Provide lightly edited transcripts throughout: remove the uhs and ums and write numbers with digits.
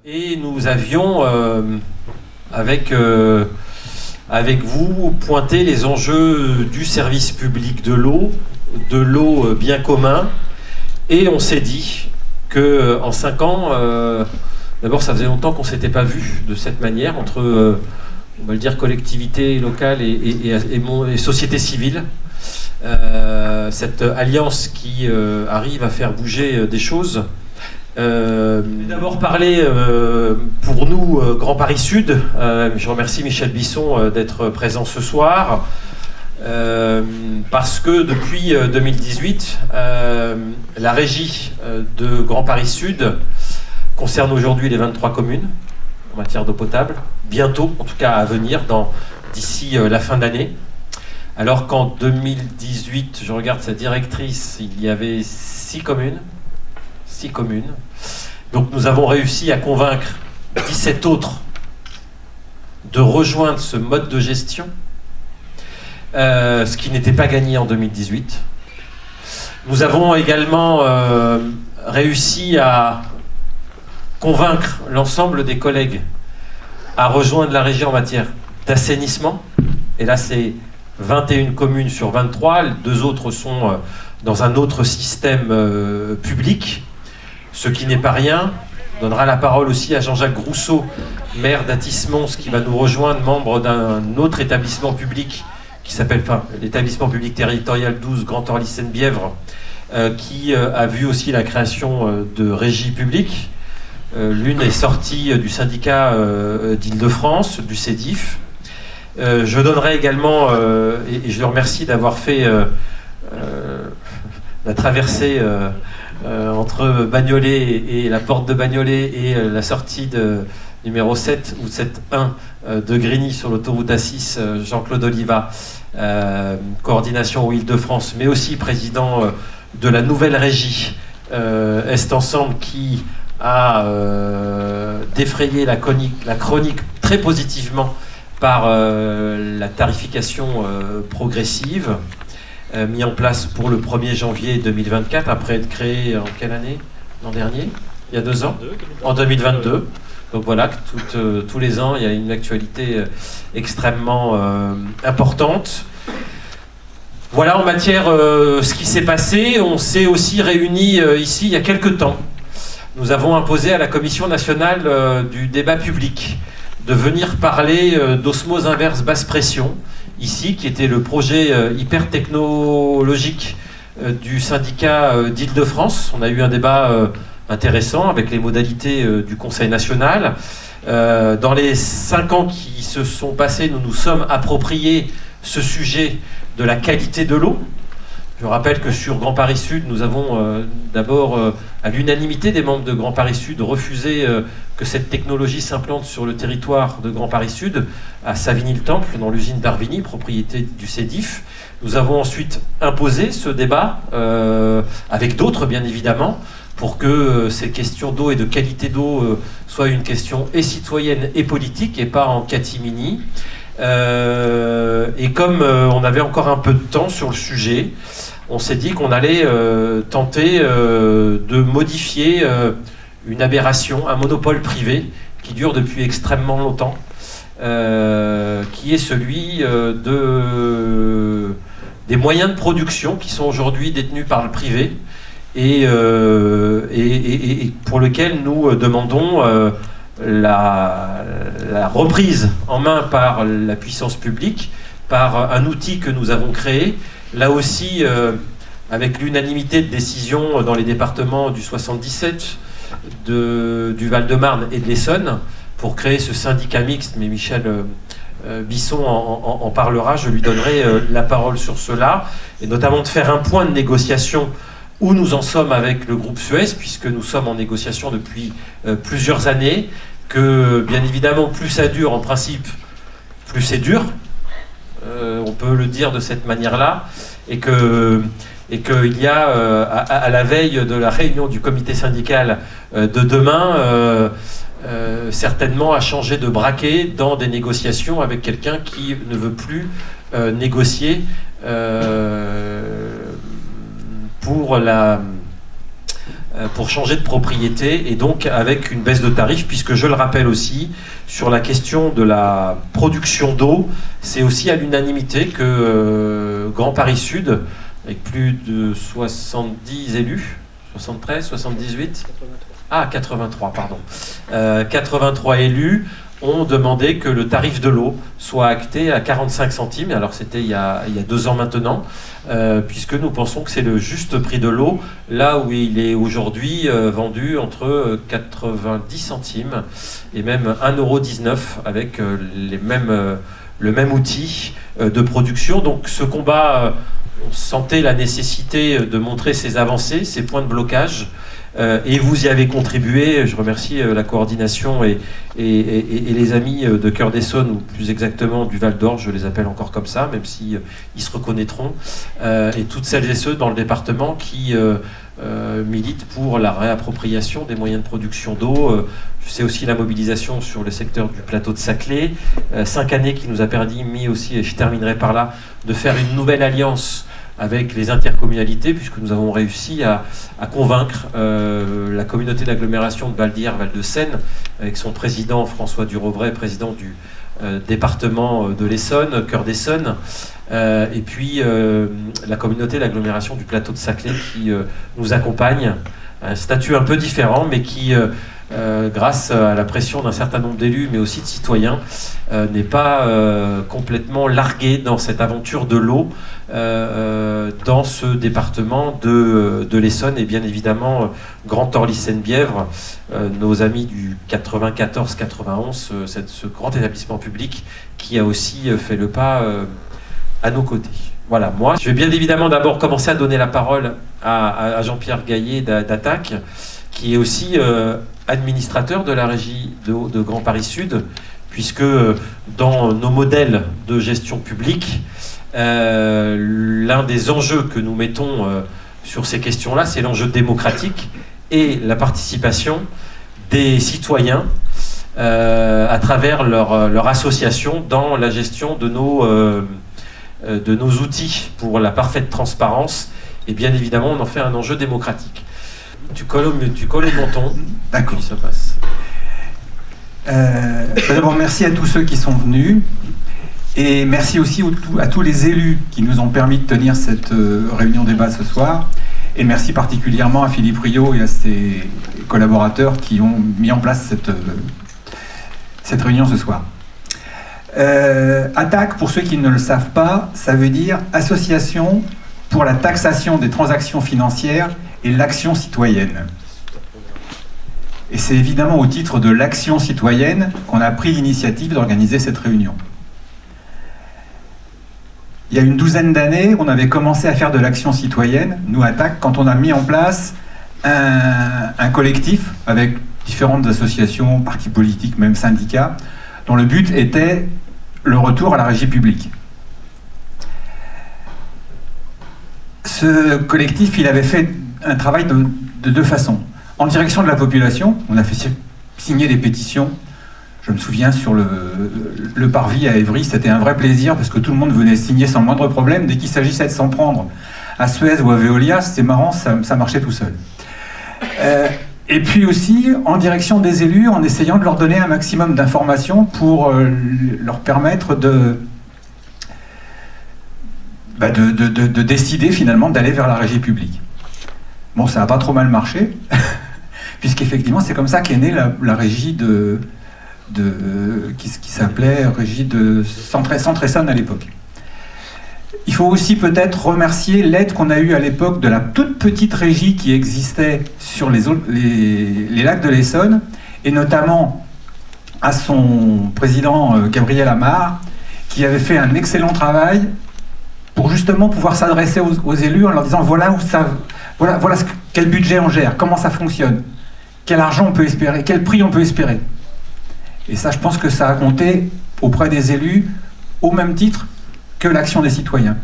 Et nous avions, avec vous, pointé les enjeux du service public de l'eau bien commun. Et on s'est dit qu'en 5 ans, d'abord ça faisait longtemps qu'on ne s'était pas vu de cette manière, entre, on va le dire, collectivité locale et société civile. Cette alliance qui arrive à faire bouger des choses. D'abord parler pour nous, Grand Paris Sud. Je remercie Michel Bisson d'être présent ce soir. Parce que depuis 2018, la régie de Grand Paris Sud concerne aujourd'hui les 23 communes en matière d'eau potable. Bientôt, en tout cas à venir, d'ici la fin d'année. Alors qu'en 2018, je regarde sa directrice, il y avait 6 communes. 6 communes. Donc nous avons réussi à convaincre 17 autres de rejoindre ce mode de gestion, ce qui n'était pas gagné en 2018. Nous avons également réussi à convaincre l'ensemble des collègues à rejoindre la région en matière d'assainissement. Et là, c'est 21 communes sur 23. Les 2 autres sont dans un autre système public. Ce qui n'est pas rien. On donnera la parole aussi à Jean-Jacques Grousseau, maire d'Athis-Mons, qui va nous rejoindre, membre d'un autre établissement public qui s'appelle, l'établissement public territorial 12 Grand Orly-Seine-Bièvre, qui a vu aussi la création de régies publiques. L'une est sortie du syndicat d'Île-de-France, du CEDIF. Je donnerai également, et je le remercie d'avoir fait la traversée entre Bagnolet et la porte de Bagnolet et la sortie de numéro 7 ou 7-1 de Grigny sur l'autoroute A6, Jean-Claude Oliva, coordination aux Île-de-France, mais aussi président de la nouvelle régie Est Ensemble, qui a défrayé la chronique très positivement par la tarification progressive, mis en place pour le 1er janvier 2024, après être créé en quelle année? L'an dernier? Il y a 2 ans? En 2022. Donc voilà, que tous les ans, il y a une actualité extrêmement importante. Voilà en matière ce qui s'est passé. On s'est aussi réunis ici il y a quelques temps. Nous avons imposé à la Commission nationale du débat public de venir parler d'osmose inverse basse pression, ici, qui était le projet hyper technologique du syndicat d'Île-de-France. On a eu un débat intéressant avec les modalités du Conseil national. Dans les 5 ans qui se sont passés, nous nous sommes appropriés ce sujet de la qualité de l'eau. Je rappelle que sur Grand Paris Sud, nous avons d'abord, à l'unanimité des membres de Grand Paris Sud, refusé que cette technologie s'implante sur le territoire de Grand Paris Sud, à Savigny-le-Temple, dans l'usine d'Arvigny, propriété du CEDIF. Nous avons ensuite imposé ce débat, avec d'autres bien évidemment, pour que ces questions d'eau et de qualité d'eau soient une question et citoyenne et politique, et pas en catimini. Et comme on avait encore un peu de temps sur le sujet, on s'est dit qu'on allait tenter de modifier une aberration, un monopole privé qui dure depuis extrêmement longtemps, qui est celui des moyens de production qui sont aujourd'hui détenus par le privé et pour lequel nous demandons la reprise en main par la puissance publique, par un outil que nous avons créé, là aussi avec l'unanimité de décision dans les départements du 77, du Val-de-Marne et de l'Essonne, pour créer ce syndicat mixte, mais Michel Bisson en parlera, je lui donnerai la parole sur cela, et notamment de faire un point de négociation où nous en sommes avec le groupe Suez, puisque nous sommes en négociation depuis plusieurs années, que bien évidemment plus ça dure en principe, plus c'est dur, on peut le dire de cette manière-là, et qu'il y a à la veille de la réunion du comité syndical de demain, certainement à changer de braquet dans des négociations avec quelqu'un qui ne veut plus négocier pour pour changer de propriété, et donc avec une baisse de tarifs, puisque je le rappelle aussi, sur la question de la production d'eau, c'est aussi à l'unanimité que Grand Paris Sud, avec plus de 70 élus, 73, 78 Ah, 83, pardon. 83 élus ont demandé que le tarif de l'eau soit acté à 45 centimes. Alors c'était il y a 2 ans maintenant, puisque nous pensons que c'est le juste prix de l'eau, là où il est aujourd'hui vendu entre 90 centimes et même 1,19 € avec le même outil de production. Donc ce combat, on sentait la nécessité de montrer ces avancées, ces points de blocage. Et vous y avez contribué. Je remercie la coordination et les amis de Cœur d'Essonne, ou plus exactement du Val d'Or, je les appelle encore comme ça, même si ils se reconnaîtront, et toutes celles et ceux dans le département qui militent pour la réappropriation des moyens de production d'eau. Je sais aussi la mobilisation sur le secteur du plateau de Saclay. 5 années qui nous a permis aussi, et je terminerai par là, de faire une nouvelle alliance avec les intercommunalités, puisque nous avons réussi à convaincre la communauté d'agglomération de Val d'Hier, Val de Seine, avec son président François Durovray, président du département de l'Essonne, Cœur d'Essonne, et puis la communauté d'agglomération du plateau de Saclay qui nous accompagne, un statut un peu différent, mais qui, grâce à la pression d'un certain nombre d'élus, mais aussi de citoyens, n'est pas complètement largué dans cette aventure de l'eau dans ce département de l'Essonne, et bien évidemment Grand Orly-Seine-Bièvre, nos amis du 94-91, ce grand établissement public qui a aussi fait le pas à nos côtés. Voilà, moi, je vais bien évidemment d'abord commencer à donner la parole à Jean-Pierre Gaillet d'Attac, qui est aussi administrateur de la régie de Grand Paris Sud, puisque dans nos modèles de gestion publique, l'un des enjeux que nous mettons sur ces questions-là, c'est l'enjeu démocratique et la participation des citoyens à travers leur association dans la gestion de nos outils pour la parfaite transparence. Et bien évidemment, on en fait un enjeu démocratique. Tu colles au menton. D'accord. Puis ça passe. D'abord, merci à tous ceux qui sont venus. Et merci aussi à tous les élus qui nous ont permis de tenir cette réunion débat ce soir. Et merci particulièrement à Philippe Rio et à ses collaborateurs qui ont mis en place cette réunion ce soir. Attac, pour ceux qui ne le savent pas, ça veut dire Association pour la taxation des transactions financières et l'action citoyenne. Et c'est évidemment au titre de l'action citoyenne qu'on a pris l'initiative d'organiser cette réunion. Il y a une douzaine d'années, on avait commencé à faire de l'action citoyenne, nous Attac, quand on a mis en place un collectif avec différentes associations, partis politiques, même syndicats, dont le but était le retour à la régie publique. Ce collectif, il avait fait un travail de 2 façons. En direction de la population, on a fait signer des pétitions. Je me souviens, sur le parvis à Évry, c'était un vrai plaisir parce que tout le monde venait signer sans le moindre problème. Dès qu'il s'agissait de s'en prendre à Suez ou à Veolia, c'est marrant, ça marchait tout seul. Et puis aussi, en direction des élus, en essayant de leur donner un maximum d'informations pour leur permettre de décider finalement d'aller vers la régie publique. Bon, ça n'a pas trop mal marché, puisqu'effectivement, c'est comme ça qu'est née la régie qui s'appelait régie de Centre-Essonne à l'époque. Il faut aussi peut-être remercier l'aide qu'on a eue à l'époque de la toute petite régie qui existait sur les lacs de l'Essonne, et notamment à son président Gabriel Amar, qui avait fait un excellent travail pour justement pouvoir s'adresser aux élus en leur disant voilà quel budget on gère, comment ça fonctionne, quel argent on peut espérer, quel prix on peut espérer. Et ça, je pense que ça a compté auprès des élus au même titre que l'action des citoyens.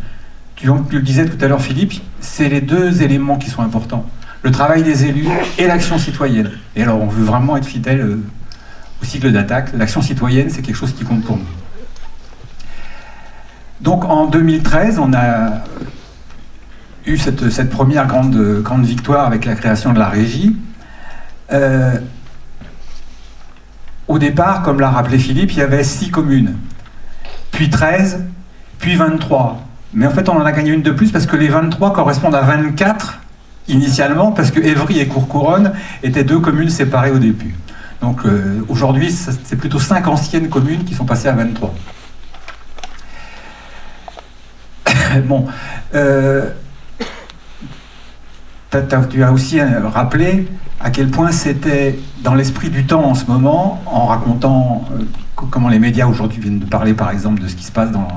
Tu le disais tout à l'heure, Philippe, c'est les 2 éléments qui sont importants. Le travail des élus et l'action citoyenne. Et alors, on veut vraiment être fidèle au cycle d'Attac. L'action citoyenne, c'est quelque chose qui compte pour nous. Donc, en 2013, on a eu cette première grande victoire avec la création de la régie. Au départ, comme l'a rappelé Philippe, il y avait 6 communes, puis 13, puis 23. Mais en fait, on en a gagné une de plus parce que les 23 correspondent à 24 initialement, parce que Évry et Courcouronnes étaient 2 communes séparées au début. Donc aujourd'hui, c'est plutôt 5 anciennes communes qui sont passées à 23. Bon, tu as aussi rappelé à quel point c'était dans l'esprit du temps en ce moment, en racontant comment les médias aujourd'hui viennent de parler par exemple de ce qui se passe dans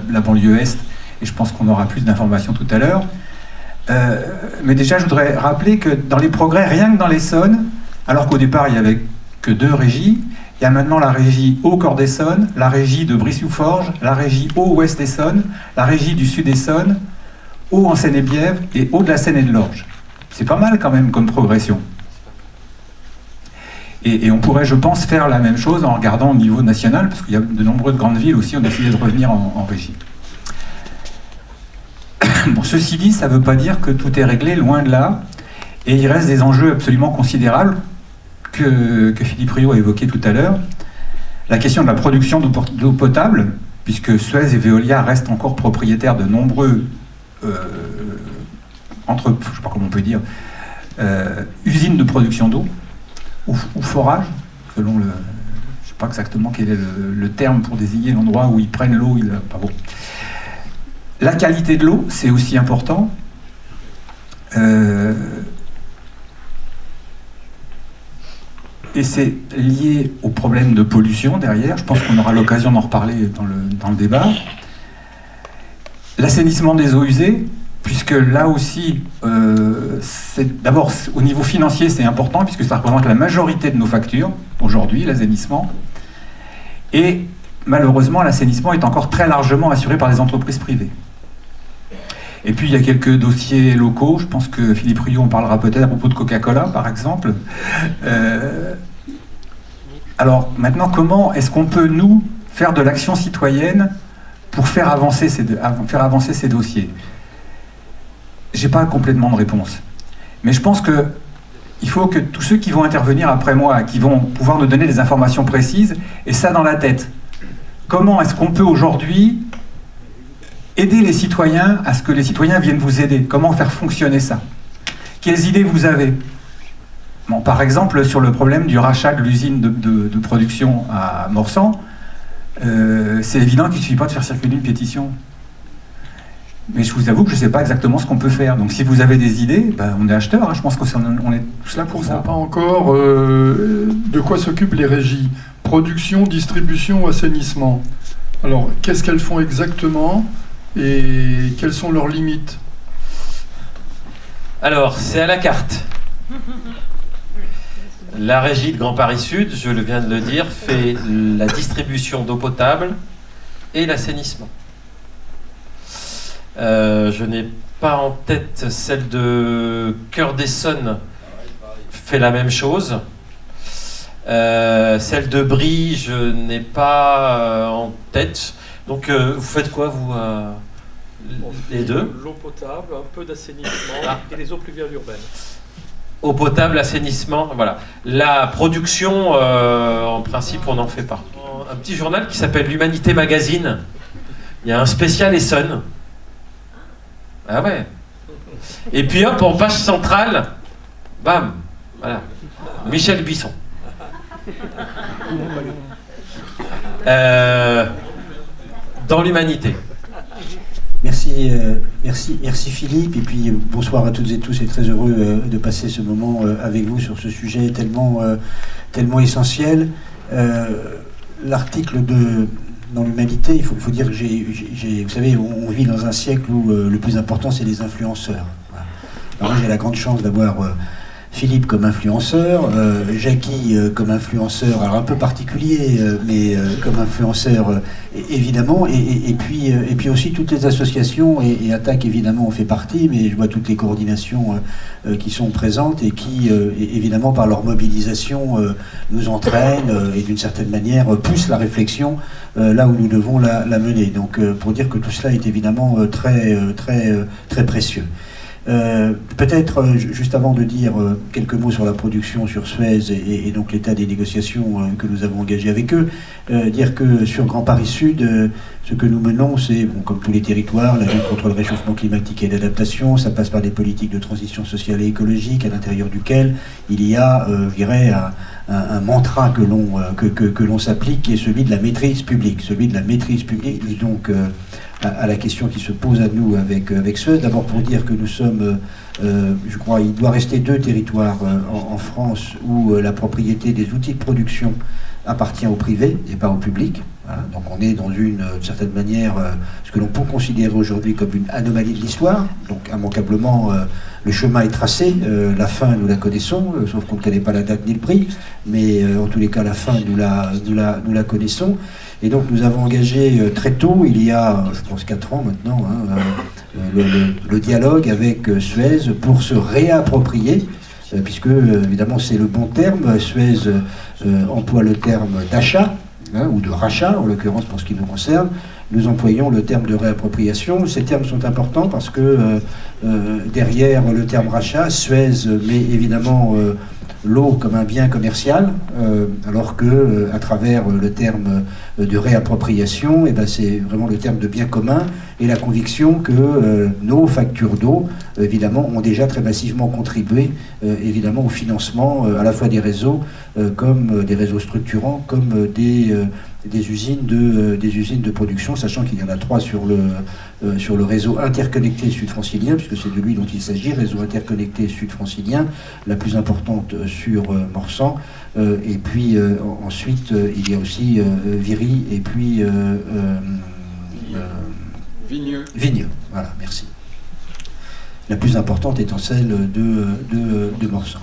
la banlieue Est, et je pense qu'on aura plus d'informations tout à l'heure. Mais déjà, je voudrais rappeler que dans les progrès, rien que dans l'Essonne, alors qu'au départ il n'y avait que 2 régies, il y a maintenant la régie Haut-Corps-d'Essonne, la régie de Brie-sous-Forges, la régie Haut-Ouest-Essonne, la régie du Sud-Essonne, Haut en Seine-et-Bièvre et Haut de la Seine et de l'Orge. C'est pas mal quand même comme progression. Et on pourrait, je pense, faire la même chose en regardant au niveau national, parce qu'il y a de nombreuses grandes villes aussi qui ont décidé de revenir en régie. Bon, ceci dit, ça ne veut pas dire que tout est réglé, loin de là. Et il reste des enjeux absolument considérables que Philippe Riot a évoqué tout à l'heure. La question de la production d'eau potable, puisque Suez et Veolia restent encore propriétaires de nombreux, je ne sais pas comment on peut dire, usines de production d'eau, ou forages, selon le... Je ne sais pas exactement quel est le terme pour désigner l'endroit où ils prennent l'eau. Bon. La qualité de l'eau, c'est aussi important. Et c'est lié au problème de pollution derrière. Je pense qu'on aura l'occasion d'en reparler dans le débat. L'assainissement des eaux usées, puisque là aussi, d'abord au niveau financier, c'est important, puisque ça représente la majorité de nos factures, aujourd'hui, l'assainissement. Et malheureusement, l'assainissement est encore très largement assuré par les entreprises privées. Et puis il y a quelques dossiers locaux, je pense que Philippe Riot en parlera peut-être à propos de Coca-Cola par exemple. Alors maintenant, comment est-ce qu'on peut nous faire de l'action citoyenne pour faire avancer ces dossiers? J'ai pas complètement de réponse. Mais je pense qu'il faut que tous ceux qui vont intervenir après moi, qui vont pouvoir nous donner des informations précises, aient ça dans la tête. Comment est-ce qu'on peut aujourd'hui aider les citoyens à ce que les citoyens viennent vous aider? Comment faire fonctionner ça? Quelles idées vous avez? Bon, par exemple, sur le problème du rachat de l'usine de production à Morsan, c'est évident qu'il ne suffit pas de faire circuler une pétition. Mais je vous avoue que je ne sais pas exactement ce qu'on peut faire. Donc si vous avez des idées, on est acheteurs, hein, je pense qu'on est tous là pour ça. On ne sait pas encore de quoi s'occupent les régies. Production, distribution, assainissement. Alors, qu'est-ce qu'elles font exactement et quelles sont leurs limites? Alors, c'est à la carte. La régie de Grand Paris Sud, je viens de le dire, fait la distribution d'eau potable et l'assainissement. Je n'ai pas en tête celle de Cœur d'Essonne, fait la même chose. Celle de Brie, je n'ai pas en tête. Donc, vous faites quoi, vous les deux? L'eau potable, un peu d'assainissement et les eaux pluviales urbaines. Eau potable, assainissement, voilà. La production, en principe, on n'en fait pas. Un petit journal qui s'appelle l'Humanité Magazine. Il y a un spécial Essonne. Ah ouais. Et puis hop, en page centrale, bam, voilà. Michel Buisson. Dans l'Humanité. Merci Philippe, et puis bonsoir à toutes et tous, et très heureux de passer ce moment avec vous sur ce sujet tellement essentiel. L'article dans l'Humanité, il faut dire que vous savez, on vit dans un siècle où le plus important c'est les influenceurs. Voilà. Alors moi j'ai la grande chance d'avoir Philippe comme influenceur, Jackie comme influenceur, alors un peu particulier, mais comme influenceur évidemment, et puis aussi toutes les associations, et Attac évidemment en fait partie, mais je vois toutes les coordinations qui sont présentes et qui évidemment par leur mobilisation nous entraînent et d'une certaine manière poussent la réflexion là où nous devons la mener. Donc pour dire que tout cela est évidemment très précieux. Peut-être, juste avant de dire quelques mots sur la production, sur Suez et donc l'état des négociations que nous avons engagées avec eux, dire que sur Grand Paris Sud, ce que nous menons, c'est, bon, comme tous les territoires, la lutte contre le réchauffement climatique et l'adaptation. Ça passe par des politiques de transition sociale et écologique, à l'intérieur duquel il y a, je dirais, un mantra que l'on s'applique, qui est celui de la maîtrise publique. Celui de la maîtrise publique, et donc à la question qui se pose à nous avec Suez, d'abord pour dire que nous sommes, je crois, il doit rester 2 territoires en France où la propriété des outils de production appartient au privé et pas au public. Voilà. Donc on est dans d'une certaine manière ce que l'on peut considérer aujourd'hui comme une anomalie de l'histoire. Donc immanquablement le chemin est tracé, la fin nous la connaissons, sauf qu'on ne connaît pas la date ni le prix, mais en tous les cas la fin nous la connaissons. Et donc nous avons engagé très tôt, il y a je pense 4 ans maintenant, le dialogue avec Suez pour se réapproprier, puisque évidemment c'est le bon terme. Suez emploie le terme d'achat, ou de rachat, en l'occurrence pour ce qui nous concerne. Nous employons le terme de réappropriation. Ces termes sont importants parce que derrière le terme rachat, Suez met évidemment l'eau comme un bien commercial, alors que à travers le terme de réappropriation, c'est vraiment le terme de bien commun et la conviction que nos factures d'eau, évidemment, ont déjà très massivement contribué, évidemment, au financement à la fois des réseaux, comme des réseaux structurants, comme des usines de production, sachant qu'il y en a 3 sur le réseau interconnecté sud-francilien, puisque c'est de lui dont il s'agit, réseau interconnecté sud-francilien, la plus importante sur Morsan, et puis ensuite il y a aussi Viry et puis Vigneux. Voilà, merci. La plus importante étant celle de Morsan.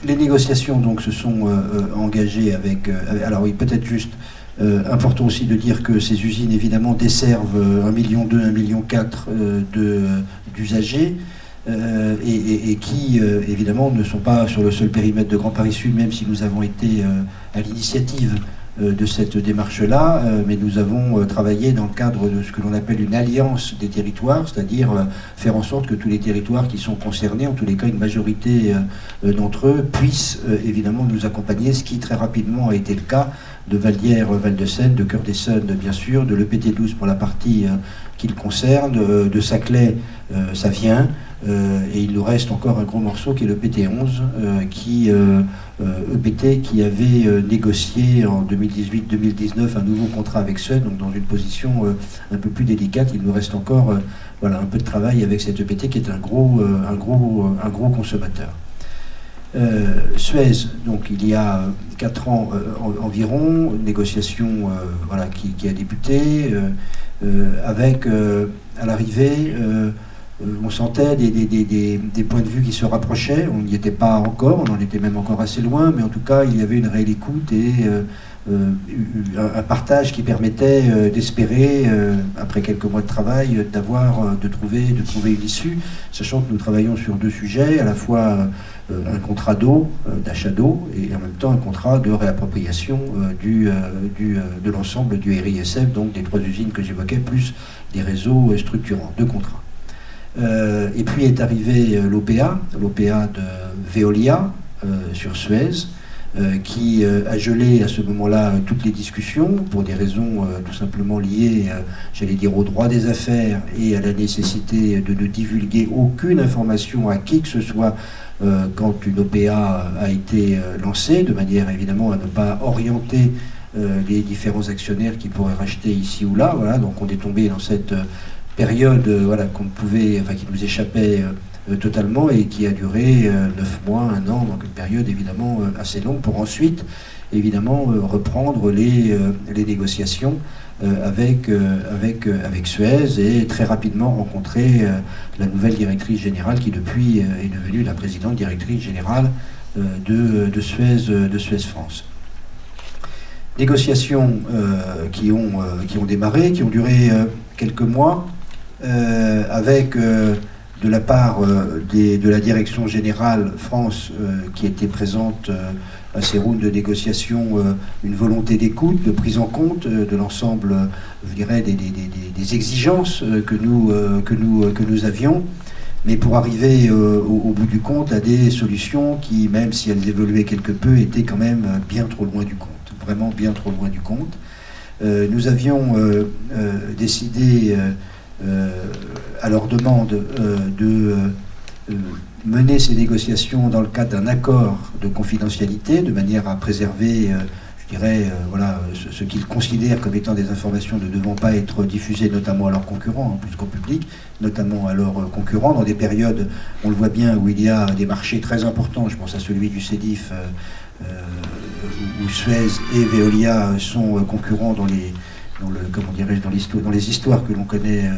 Les négociations donc se sont engagées avec... alors oui, peut-être juste important aussi de dire que ces usines évidemment desservent 1,2 million, 1,4 million d'usagers et qui évidemment ne sont pas sur le seul périmètre de Grand Paris Sud, même si nous avons été à l'initiative de cette démarche-là, mais nous avons travaillé dans le cadre de ce que l'on appelle une alliance des territoires, c'est-à-dire faire en sorte que tous les territoires qui sont concernés, en tous les cas une majorité d'entre eux, puissent évidemment nous accompagner, ce qui très rapidement a été le cas de Valdière, Val-de-Seine, de Cœur-d'Essonne bien sûr, de l'EPT12 pour la partie qui le concerne, de Saclay, ça vient, et il nous reste encore un gros morceau qui est le PT11, EPT qui avait négocié en 2018-2019 un nouveau contrat avec Suez, donc dans une position un peu plus délicate. Il nous reste encore un peu de travail avec cet EPT qui est un gros consommateur. Suez, donc il y a 4 ans environ, négociation qui a débuté, avec à l'arrivée on sentait des points de vue qui se rapprochaient. On n'y était pas encore, on en était même encore assez loin, mais en tout cas il y avait une réelle écoute et un partage qui permettait d'espérer, après quelques mois de travail, de trouver une issue, sachant que nous travaillons sur 2 sujets, à la fois un contrat d'eau, d'achat d'eau, et en même temps un contrat de réappropriation de l'ensemble du RISF, donc des 3 usines que j'évoquais, plus des réseaux structurants, 2 contrats. Et puis est arrivé l'OPA de Veolia sur Suez, qui a gelé à ce moment-là toutes les discussions pour des raisons tout simplement liées, j'allais dire, au droit des affaires et à la nécessité de ne divulguer aucune information à qui que ce soit quand une OPA a été lancée, de manière évidemment à ne pas orienter les différents actionnaires qui pourraient racheter ici ou là. Voilà, donc on est tombé dans cette période qui nous échappait totalement et qui a duré 9 mois, 1 an, donc une période évidemment assez longue pour ensuite évidemment reprendre les négociations avec Suez et très rapidement rencontrer la nouvelle directrice générale qui depuis est devenue la présidente directrice générale de Suez France. Négociations qui ont démarré, qui ont duré quelques mois, avec de la part de la direction générale France qui était présente à ces rounds de négociation, une volonté d'écoute, de prise en compte de l'ensemble, je dirais, des exigences que nous avions, mais pour arriver au bout du compte à des solutions qui, même si elles évoluaient quelque peu, étaient quand même bien trop loin du compte, vraiment bien trop loin du compte. Nous avions décidé, à leur demande, de mener ces négociations dans le cadre d'un accord de confidentialité, de manière à préserver, je dirais, voilà, ce qu'ils considèrent comme étant des informations ne devant pas être diffusées, notamment à leurs concurrents, plus qu'au public, notamment à leurs concurrents, dans des périodes, on le voit bien, où il y a des marchés très importants, je pense à celui du CEDIF, où Suez et Veolia sont concurrents dans les histoires que l'on connaît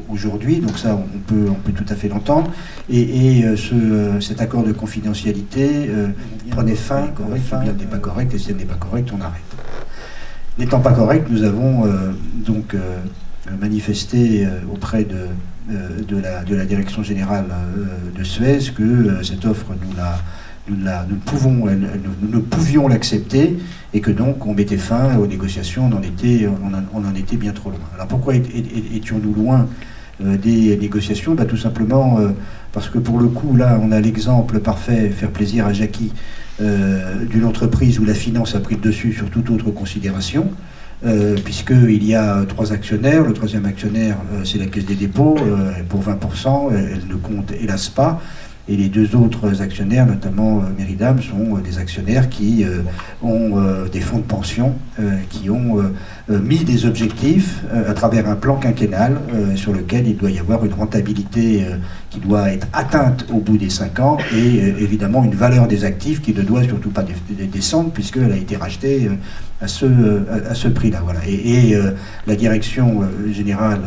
aujourd'hui. Donc ça, on peut tout à fait l'entendre. Et cet accord de confidentialité prenait fin, bien n'est pas correct, et si elle n'est pas correcte, on arrête. N'étant pas correct, nous avons donc manifesté auprès de la direction générale de Suez que cette offre, nous ne pouvions l'accepter, et que donc on mettait fin aux négociations, on en était bien trop loin. Alors pourquoi étions-nous loin des négociations? Tout simplement parce que pour le coup, là, on a l'exemple parfait, faire plaisir à Jackie, d'une entreprise où la finance a pris le dessus sur toute autre considération, puisqu'il y a 3 actionnaires. Le 3e actionnaire, c'est la Caisse des dépôts, pour 20%, elle ne compte hélas pas. Et les 2 autres actionnaires, notamment Meridam, sont des actionnaires qui ont des fonds de pension, qui ont mis des objectifs à travers un plan quinquennal sur lequel il doit y avoir une rentabilité qui doit être atteinte au bout des 5 ans, et évidemment une valeur des actifs qui ne doit surtout pas descendre, puisqu'elle a été rachetée à ce prix-là. Voilà. Et la direction générale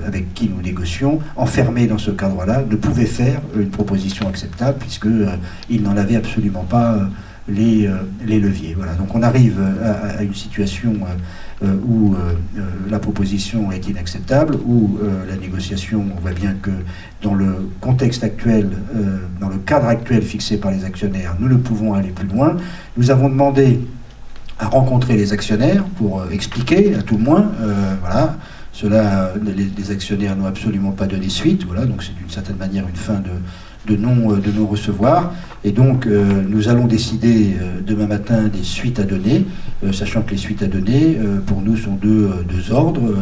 avec qui nous négocions, enfermée dans ce cadre-là, ne pouvait faire une proposition acceptable, puisqu'il n'en avait absolument pas les leviers. Voilà. Donc on arrive à une situation où la proposition est inacceptable, où la négociation, on voit bien que dans le contexte actuel, dans le cadre actuel fixé par les actionnaires, nous ne pouvons aller plus loin. Nous avons demandé à rencontrer les actionnaires pour expliquer, à tout le moins, voilà. Cela, les actionnaires n'ont absolument pas donné suite, voilà, donc c'est d'une certaine manière une fin de non-recevoir. Et donc, nous allons décider demain matin des suites à donner, sachant que les suites à donner, pour nous, sont deux ordres.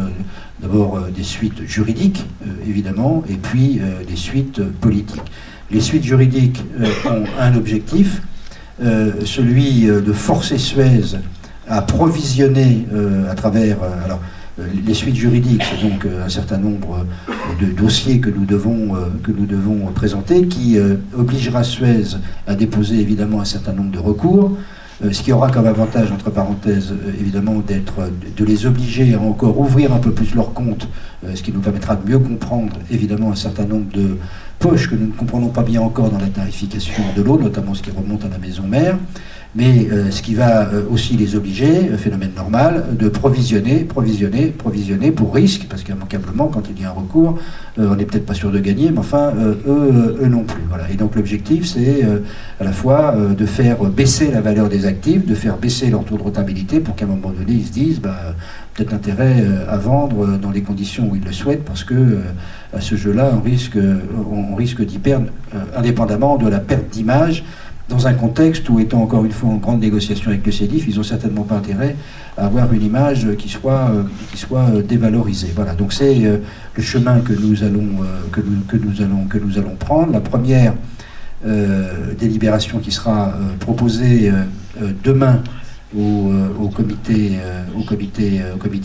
D'abord, des suites juridiques, évidemment, et puis des suites politiques. Les suites juridiques ont un objectif, celui de forcer Suez à provisionner à travers... les suites juridiques, c'est donc un certain nombre de dossiers que nous devons présenter, qui obligera Suez à déposer évidemment un certain nombre de recours, ce qui aura comme avantage, entre parenthèses, évidemment, de les obliger à encore ouvrir un peu plus leur compte, ce qui nous permettra de mieux comprendre évidemment un certain nombre de poches que nous ne comprenons pas bien encore dans la tarification de l'eau, notamment ce qui remonte à la maison mère. Mais ce qui va aussi les obliger, phénomène normal, de provisionner pour risque, parce qu'immanquablement, quand il y a un recours, on n'est peut-être pas sûr de gagner, mais enfin, eux non plus. Voilà. Et donc l'objectif, c'est à la fois de faire baisser la valeur des actifs, de faire baisser leur taux de rentabilité, pour qu'à un moment donné, ils se disent, peut-être intérêt à vendre dans les conditions où ils le souhaitent, parce que à ce jeu-là, on risque d'y perdre, indépendamment de la perte d'image, dans un contexte où, étant encore une fois en grande négociation avec le CEDIF, ils n'ont certainement pas intérêt à avoir une image qui soit dévalorisée. Voilà, donc c'est le chemin que nous allons prendre. La première délibération qui sera proposée demain au comité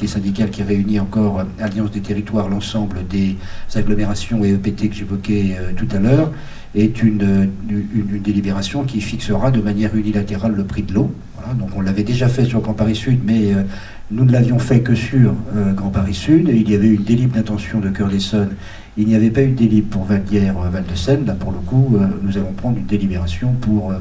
syndical qui réunit encore Alliance des territoires, l'ensemble des agglomérations et EPT que j'évoquais tout à l'heure, est une délibération qui fixera de manière unilatérale le prix de l'eau. Voilà, donc on l'avait déjà fait sur Grand Paris Sud, mais nous ne l'avions fait que sur Grand Paris Sud. Il y avait eu une délib d'intention de Cœur-d'Essonne, il n'y avait pas eu de délib pour Valdières, Val-de-Seine. Là, pour le coup, nous allons prendre une délibération pour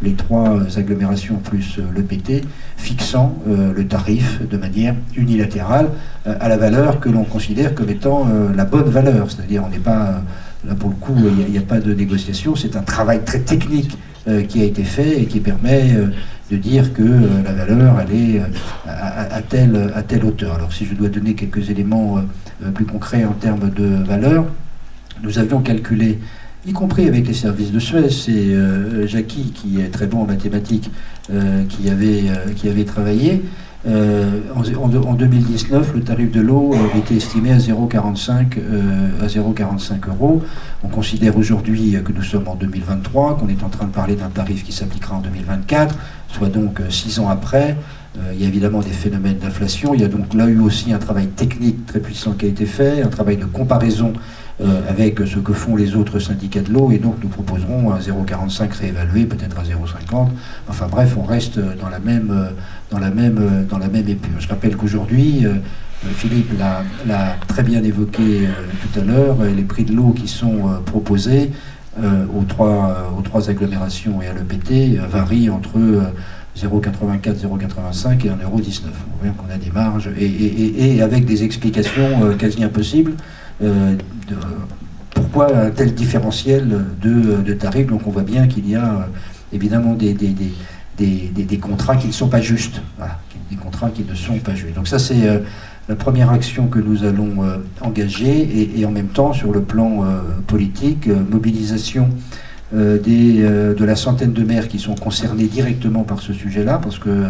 les 3 agglomérations plus l'EPT, fixant le tarif de manière unilatérale à la valeur que l'on considère comme étant la bonne valeur. C'est-à-dire, on n'est pas Là, pour le coup, il n'y a pas de négociation. C'est un travail très technique qui a été fait et qui permet de dire que la valeur, elle est à telle hauteur. Alors, si je dois donner quelques éléments plus concrets en termes de valeur, nous avions calculé, y compris avec les services de Suez, c'est Jackie, qui est très bon en mathématiques, qui avait travaillé. En 2019, le tarif de l'eau était estimé à 0,45 €. On considère aujourd'hui que nous sommes en 2023, qu'on est en train de parler d'un tarif qui s'appliquera en 2024, soit donc 6 ans après. Il y a évidemment des phénomènes d'inflation. Il y a donc là eu aussi un travail technique très puissant qui a été fait, un travail de comparaison avec ce que font les autres syndicats de l'eau, et donc nous proposerons un 0,45 réévalué, peut-être à 0,50. Enfin bref, on reste dans la même épure. Je rappelle qu'aujourd'hui, Philippe l'a très bien évoqué tout à l'heure, les prix de l'eau qui sont proposés aux trois agglomérations et à l'EPT varient entre 0,84, 0,85 et 1,19 €. On voit bien qu'on a des marges, et avec des explications quasi impossibles. Pourquoi un tel différentiel de tarifs? Donc on voit bien qu'il y a évidemment des contrats qui ne sont pas justes. Voilà, des contrats qui ne sont pas justes. Donc ça, c'est la première action que nous allons engager, et en même temps, sur le plan politique, mobilisation de la centaine de maires qui sont concernés directement par ce sujet-là, parce que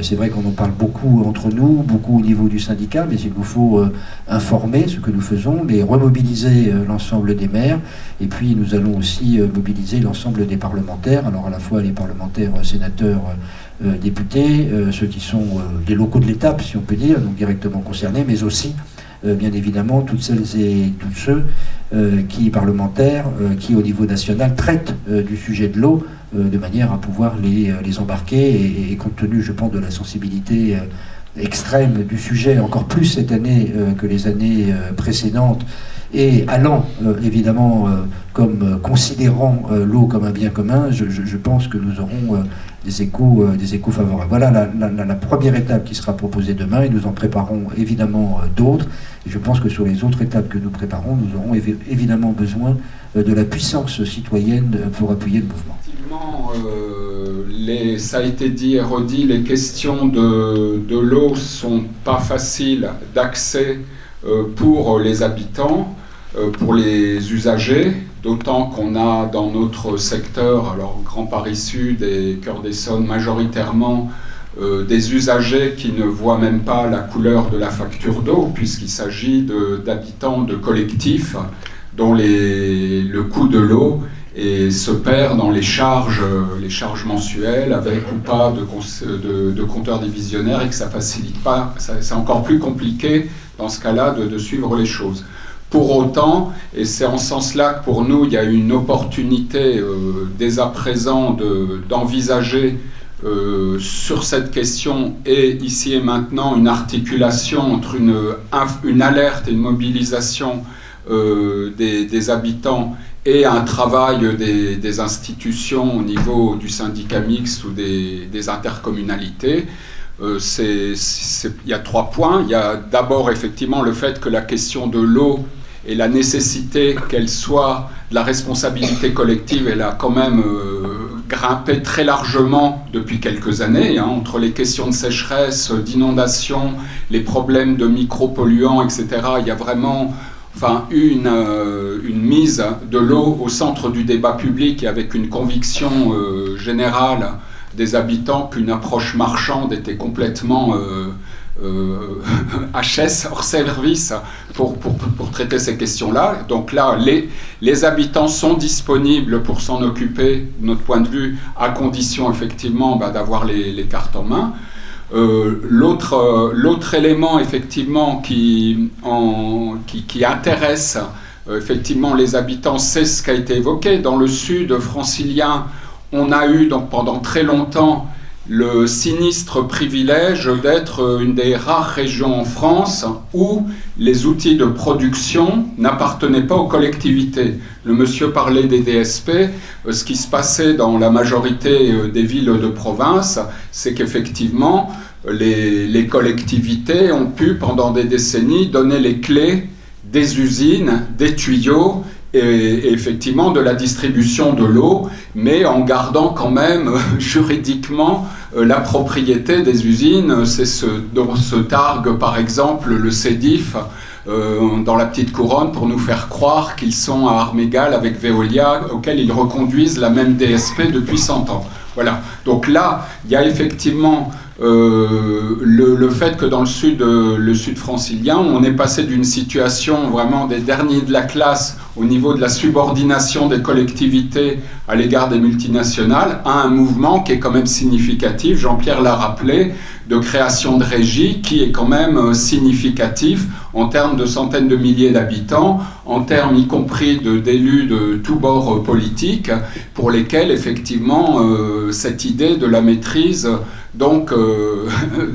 c'est vrai qu'on en parle beaucoup entre nous, beaucoup au niveau du syndicat, mais il nous faut informer ce que nous faisons, mais remobiliser l'ensemble des maires, et puis nous allons aussi mobiliser l'ensemble des parlementaires, alors à la fois les parlementaires, sénateurs, députés, ceux qui sont des locaux de l'État, si on peut dire, donc directement concernés, mais aussi bien évidemment toutes celles et tous ceux parlementaires qui au niveau national traitent du sujet de l'eau de manière à pouvoir les embarquer, et compte tenu, je pense, de la sensibilité extrême du sujet, encore plus cette année que les années précédentes, et allant évidemment comme considérant l'eau comme un bien commun, je pense que nous aurons des échos favorables. Voilà la première étape qui sera proposée demain, et nous en préparons évidemment d'autres. Et je pense que sur les autres étapes que nous préparons, nous aurons évidemment besoin de la puissance citoyenne pour appuyer le mouvement. Ça a été dit et redit, les questions de l'eau sont pas faciles d'accès pour les habitants, pour les usagers, d'autant qu'on a dans notre secteur, alors Grand Paris Sud et Cœur d'Essonne majoritairement, des usagers qui ne voient même pas la couleur de la facture d'eau, puisqu'il s'agit d'habitants de collectifs dont le coût de l'eau se perd dans les charges mensuelles, avec ou pas de compteurs divisionnaires, et que ça facilite pas, c'est encore plus compliqué dans ce cas-là de suivre les choses. Pour autant, et c'est en ce sens-là que pour nous, il y a une opportunité dès à présent d'envisager sur cette question, et ici et maintenant, une articulation entre une alerte et une mobilisation des habitants et un travail des institutions au niveau du syndicat mixte ou des intercommunalités. Il y a 3 points. Il y a d'abord effectivement le fait que la question de l'eau et la nécessité qu'elle soit de la responsabilité collective, elle a quand même grimpé très largement depuis quelques années, entre les questions de sécheresse, d'inondation, les problèmes de micropolluants, etc. Il y a vraiment une mise de l'eau au centre du débat public, et avec une conviction générale des habitants qu'une approche marchande était complètement HS, hors service, pour traiter ces questions-là. Donc là, les habitants sont disponibles pour s'en occuper, de notre point de vue, à condition effectivement d'avoir les cartes en main. L'autre élément effectivement qui intéresse effectivement les habitants, c'est ce qui a été évoqué. Dans le sud francilien, on a eu donc pendant très longtemps le sinistre privilège d'être une des rares régions en France où les outils de production n'appartenaient pas aux collectivités. Le monsieur parlait des DSP. Ce qui se passait dans la majorité des villes de province, c'est qu'effectivement, les collectivités ont pu, pendant des décennies, donner les clés des usines, des tuyaux, et effectivement de la distribution de l'eau, mais en gardant quand même juridiquement la propriété des usines. C'est ce dont se targue par exemple le CEDIF dans la petite couronne pour nous faire croire qu'ils sont à armes égales avec Veolia, auquel ils reconduisent la même DSP depuis 100 ans. Voilà. Donc là, il y a effectivement le fait que dans le sud francilien, on est passé d'une situation vraiment des derniers de la classe au niveau de la subordination des collectivités à l'égard des multinationales à un mouvement qui est quand même significatif, Jean-Pierre l'a rappelé, de création de régie qui est quand même significatif en termes de centaines de milliers d'habitants, en termes y compris d'élus de tous bords politiques, pour lesquels effectivement cette idée de la maîtrise donc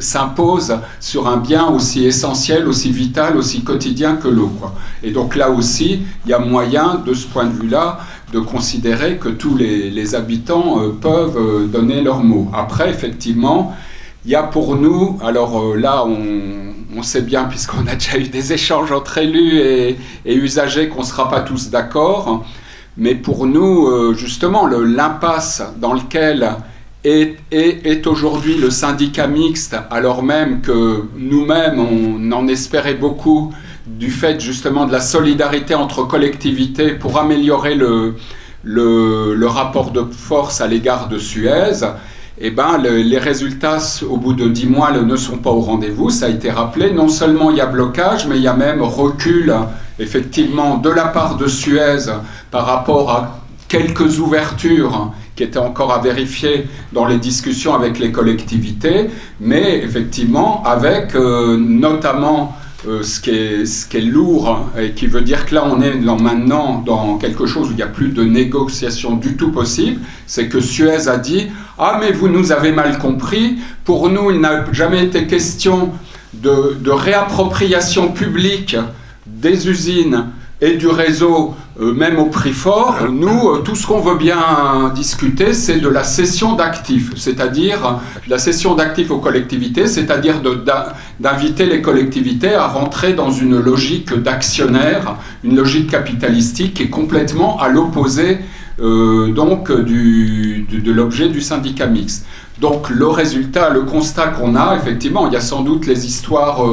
s'impose sur un bien aussi essentiel, aussi vital, aussi quotidien que l'eau, quoi. Et donc là aussi, il y a moyen, de ce point de vue-là, de considérer que tous les habitants peuvent donner leur mot. Après, effectivement, il y a pour nous, alors là, on sait bien, puisqu'on a déjà eu des échanges entre élus et usagers, qu'on ne sera pas tous d'accord, mais pour nous, justement, l'impasse dans lequel est aujourd'hui le syndicat mixte, alors même que nous-mêmes, on en espérait beaucoup du fait justement de la solidarité entre collectivités pour améliorer le rapport de force à l'égard de Suez, eh ben, les résultats au bout de 10 mois ne sont pas au rendez-vous, ça a été rappelé. Non seulement il y a blocage, mais il y a même recul, effectivement, de la part de Suez par rapport à quelques ouvertures qui étaient encore à vérifier dans les discussions avec les collectivités, mais effectivement avec notamment ce qui est lourd, et qui veut dire que là on est maintenant dans quelque chose où il n'y a plus de négociation du tout possible, c'est que Suez a dit « Ah mais vous nous avez mal compris, pour nous il n'a jamais été question de réappropriation publique des usines et du réseau, même au prix fort. Nous, tout ce qu'on veut bien discuter, c'est de la cession d'actifs, c'est-à-dire la cession d'actifs aux collectivités, c'est-à-dire d'inviter les collectivités à rentrer dans une logique d'actionnaire, une logique capitalistique qui est complètement à l'opposé donc de l'objet du syndicat mixte. Donc le résultat, le constat qu'on a, effectivement, il y a sans doute les histoires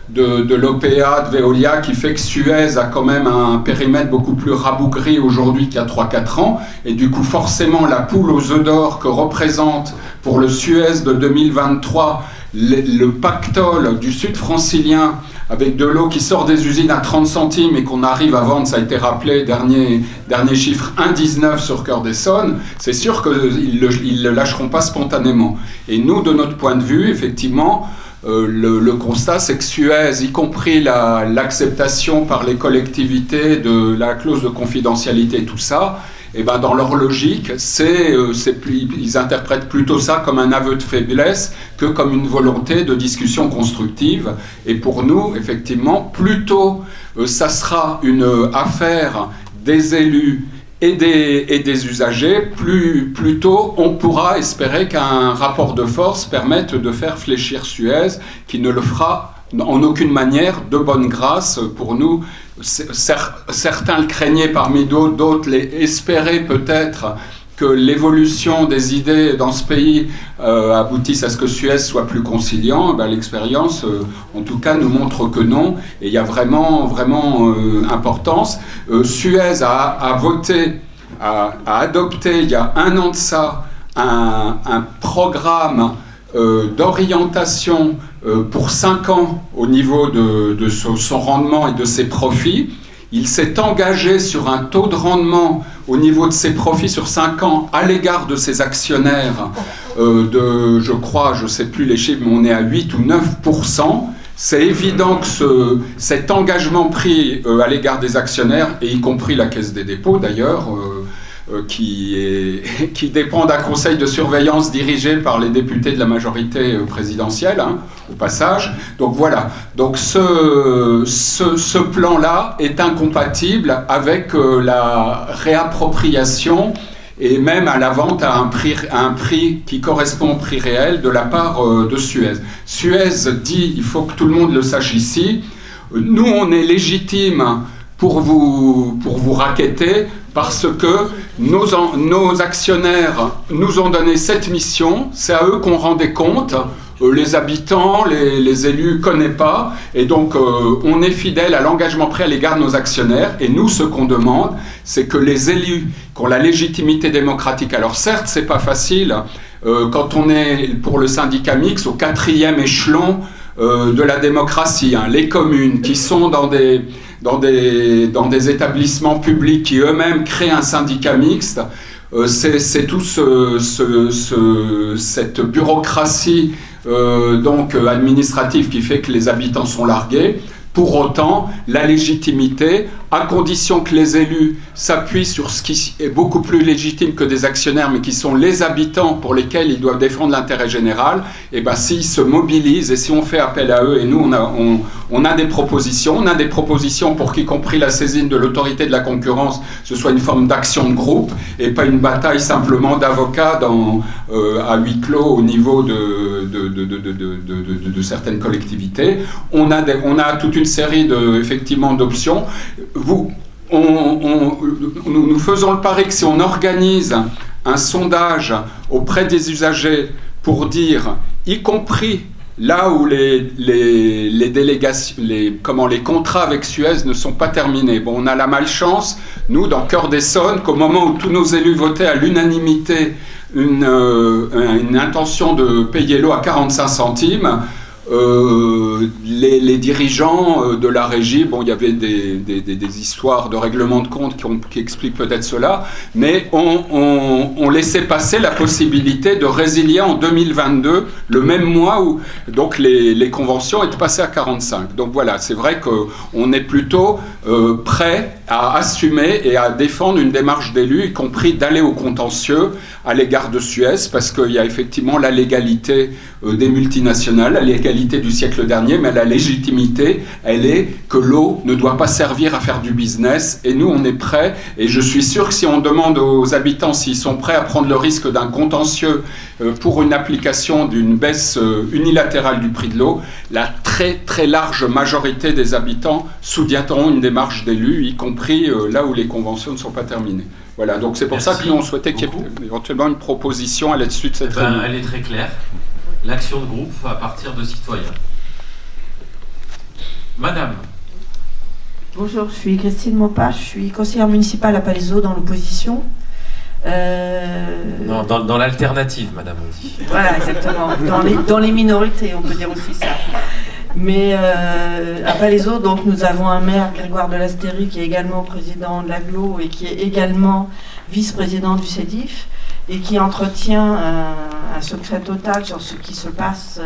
de l'OPA, de Veolia, qui fait que Suez a quand même un périmètre beaucoup plus rabougri aujourd'hui qu'il y a 3-4 ans, et du coup forcément la poule aux œufs d'or que représente pour le Suez de 2023 le pactole du sud francilien, avec de l'eau qui sort des usines à 30 centimes et qu'on arrive à vendre, ça a été rappelé, dernier chiffre, 1,19 sur Cœur d'Essonne, c'est sûr qu'ils ne le lâcheront pas spontanément. Et nous, de notre point de vue, effectivement, le constat, c'est que Suez, y compris l'acceptation par les collectivités de la clause de confidentialité, tout ça, et ben dans leur logique, ils interprètent plutôt ça comme un aveu de faiblesse que comme une volonté de discussion constructive. Et pour nous, effectivement, plutôt ça sera une affaire des élus et des usagers, plutôt on pourra espérer qu'un rapport de force permette de faire fléchir Suez, qui ne le fera en aucune manière de bonne grâce pour nous. Certains le craignaient parmi d'autres espéraient peut-être que l'évolution des idées dans ce pays aboutisse à ce que Suez soit plus conciliant. Ben, l'expérience, en tout cas, nous montre que non. Et il y a vraiment importance. Suez a adopté, il y a 1 an de ça, un programme d'orientation pour 5 ans au niveau de son rendement et de ses profits. Il s'est engagé sur un taux de rendement au niveau de ses profits sur 5 ans à l'égard de ses actionnaires je crois, je ne sais plus les chiffres, mais on est à 8 ou 9%. C'est évident que cet engagement pris à l'égard des actionnaires, et y compris la Caisse des dépôts d'ailleurs, qui dépend d'un conseil de surveillance dirigé par les députés de la majorité présidentielle, hein, au passage. Donc voilà, donc ce plan-là est incompatible avec la réappropriation et même à la vente à un prix qui correspond au prix réel de la part de Suez. Suez dit, il faut que tout le monde le sache ici, nous on est légitime pour vous racketter, parce que nos actionnaires nous ont donné cette mission, c'est à eux qu'on rend des comptes. Les habitants, les élus ne connaissent pas, et donc on est fidèle à l'engagement pris à l'égard de nos actionnaires, et nous, ce qu'on demande, c'est que les élus qui ont la légitimité démocratique, alors certes, c'est pas facile, quand on est pour le syndicat mixte au 4e échelon de la démocratie, hein, les communes qui sont dans des établissements publics qui eux-mêmes créent un syndicat mixte, c'est tout cette bureaucratie administrative qui fait que les habitants sont largués. Pour autant, la légitimité, à condition que les élus s'appuient sur ce qui est beaucoup plus légitime que des actionnaires, mais qui sont les habitants pour lesquels ils doivent défendre l'intérêt général, et ben s'ils se mobilisent et si on fait appel à eux, et nous on a des propositions, pour qu'y compris la saisine de l'autorité de la concurrence, ce soit une forme d'action de groupe et pas une bataille simplement d'avocats à huis clos au niveau de certaines collectivités. On a toute une série effectivement d'options. Nous faisons le pari que si on organise un sondage auprès des usagers pour dire, y compris là où les délégations, les contrats avec Suez ne sont pas terminés. Bon, on a la malchance, nous, dans Cœur d'Essonne, qu'au moment où tous nos élus votaient à l'unanimité une intention de payer l'eau à 45 centimes, les dirigeants de la régie, bon, il y avait des histoires de règlement de compte qui expliquent peut-être cela, mais on laissait passer la possibilité de résilier en 2022, le même mois où donc les conventions étaient passées à 45. Donc voilà, c'est vrai qu'on est plutôt prêt à assumer et à défendre une démarche d'élus, y compris d'aller au contentieux à l'égard de Suez, parce qu'il y a effectivement la légalité des multinationales, la légalité du siècle dernier, mais la légitimité, elle est que l'eau ne doit pas servir à faire du business, et nous on est prêts, et je suis sûr que si on demande aux habitants s'ils sont prêts à prendre le risque d'un contentieux pour une application d'une baisse unilatérale du prix de l'eau, la très très large majorité des habitants soutiendront une démarche d'élus, y compris là où les conventions ne sont pas terminées. Voilà, donc c'est pour ça que nous on souhaitait qu'il y ait éventuellement une proposition à la suite de cette réunion. Elle est très claire. L'action de groupe à partir de citoyens. Madame. Bonjour, je suis Christine Maupas, je suis conseillère municipale à Palaiseau dans l'opposition. Non, dans l'alternative, madame, on dit. Voilà, exactement. Dans les minorités, on peut dire aussi ça. Mais à Palaiseau, donc, nous avons un maire, Grégoire Delastéry, qui est également président de l'AGLO et qui est également vice-président du CEDIF, et qui entretient un secret total sur ce qui se passe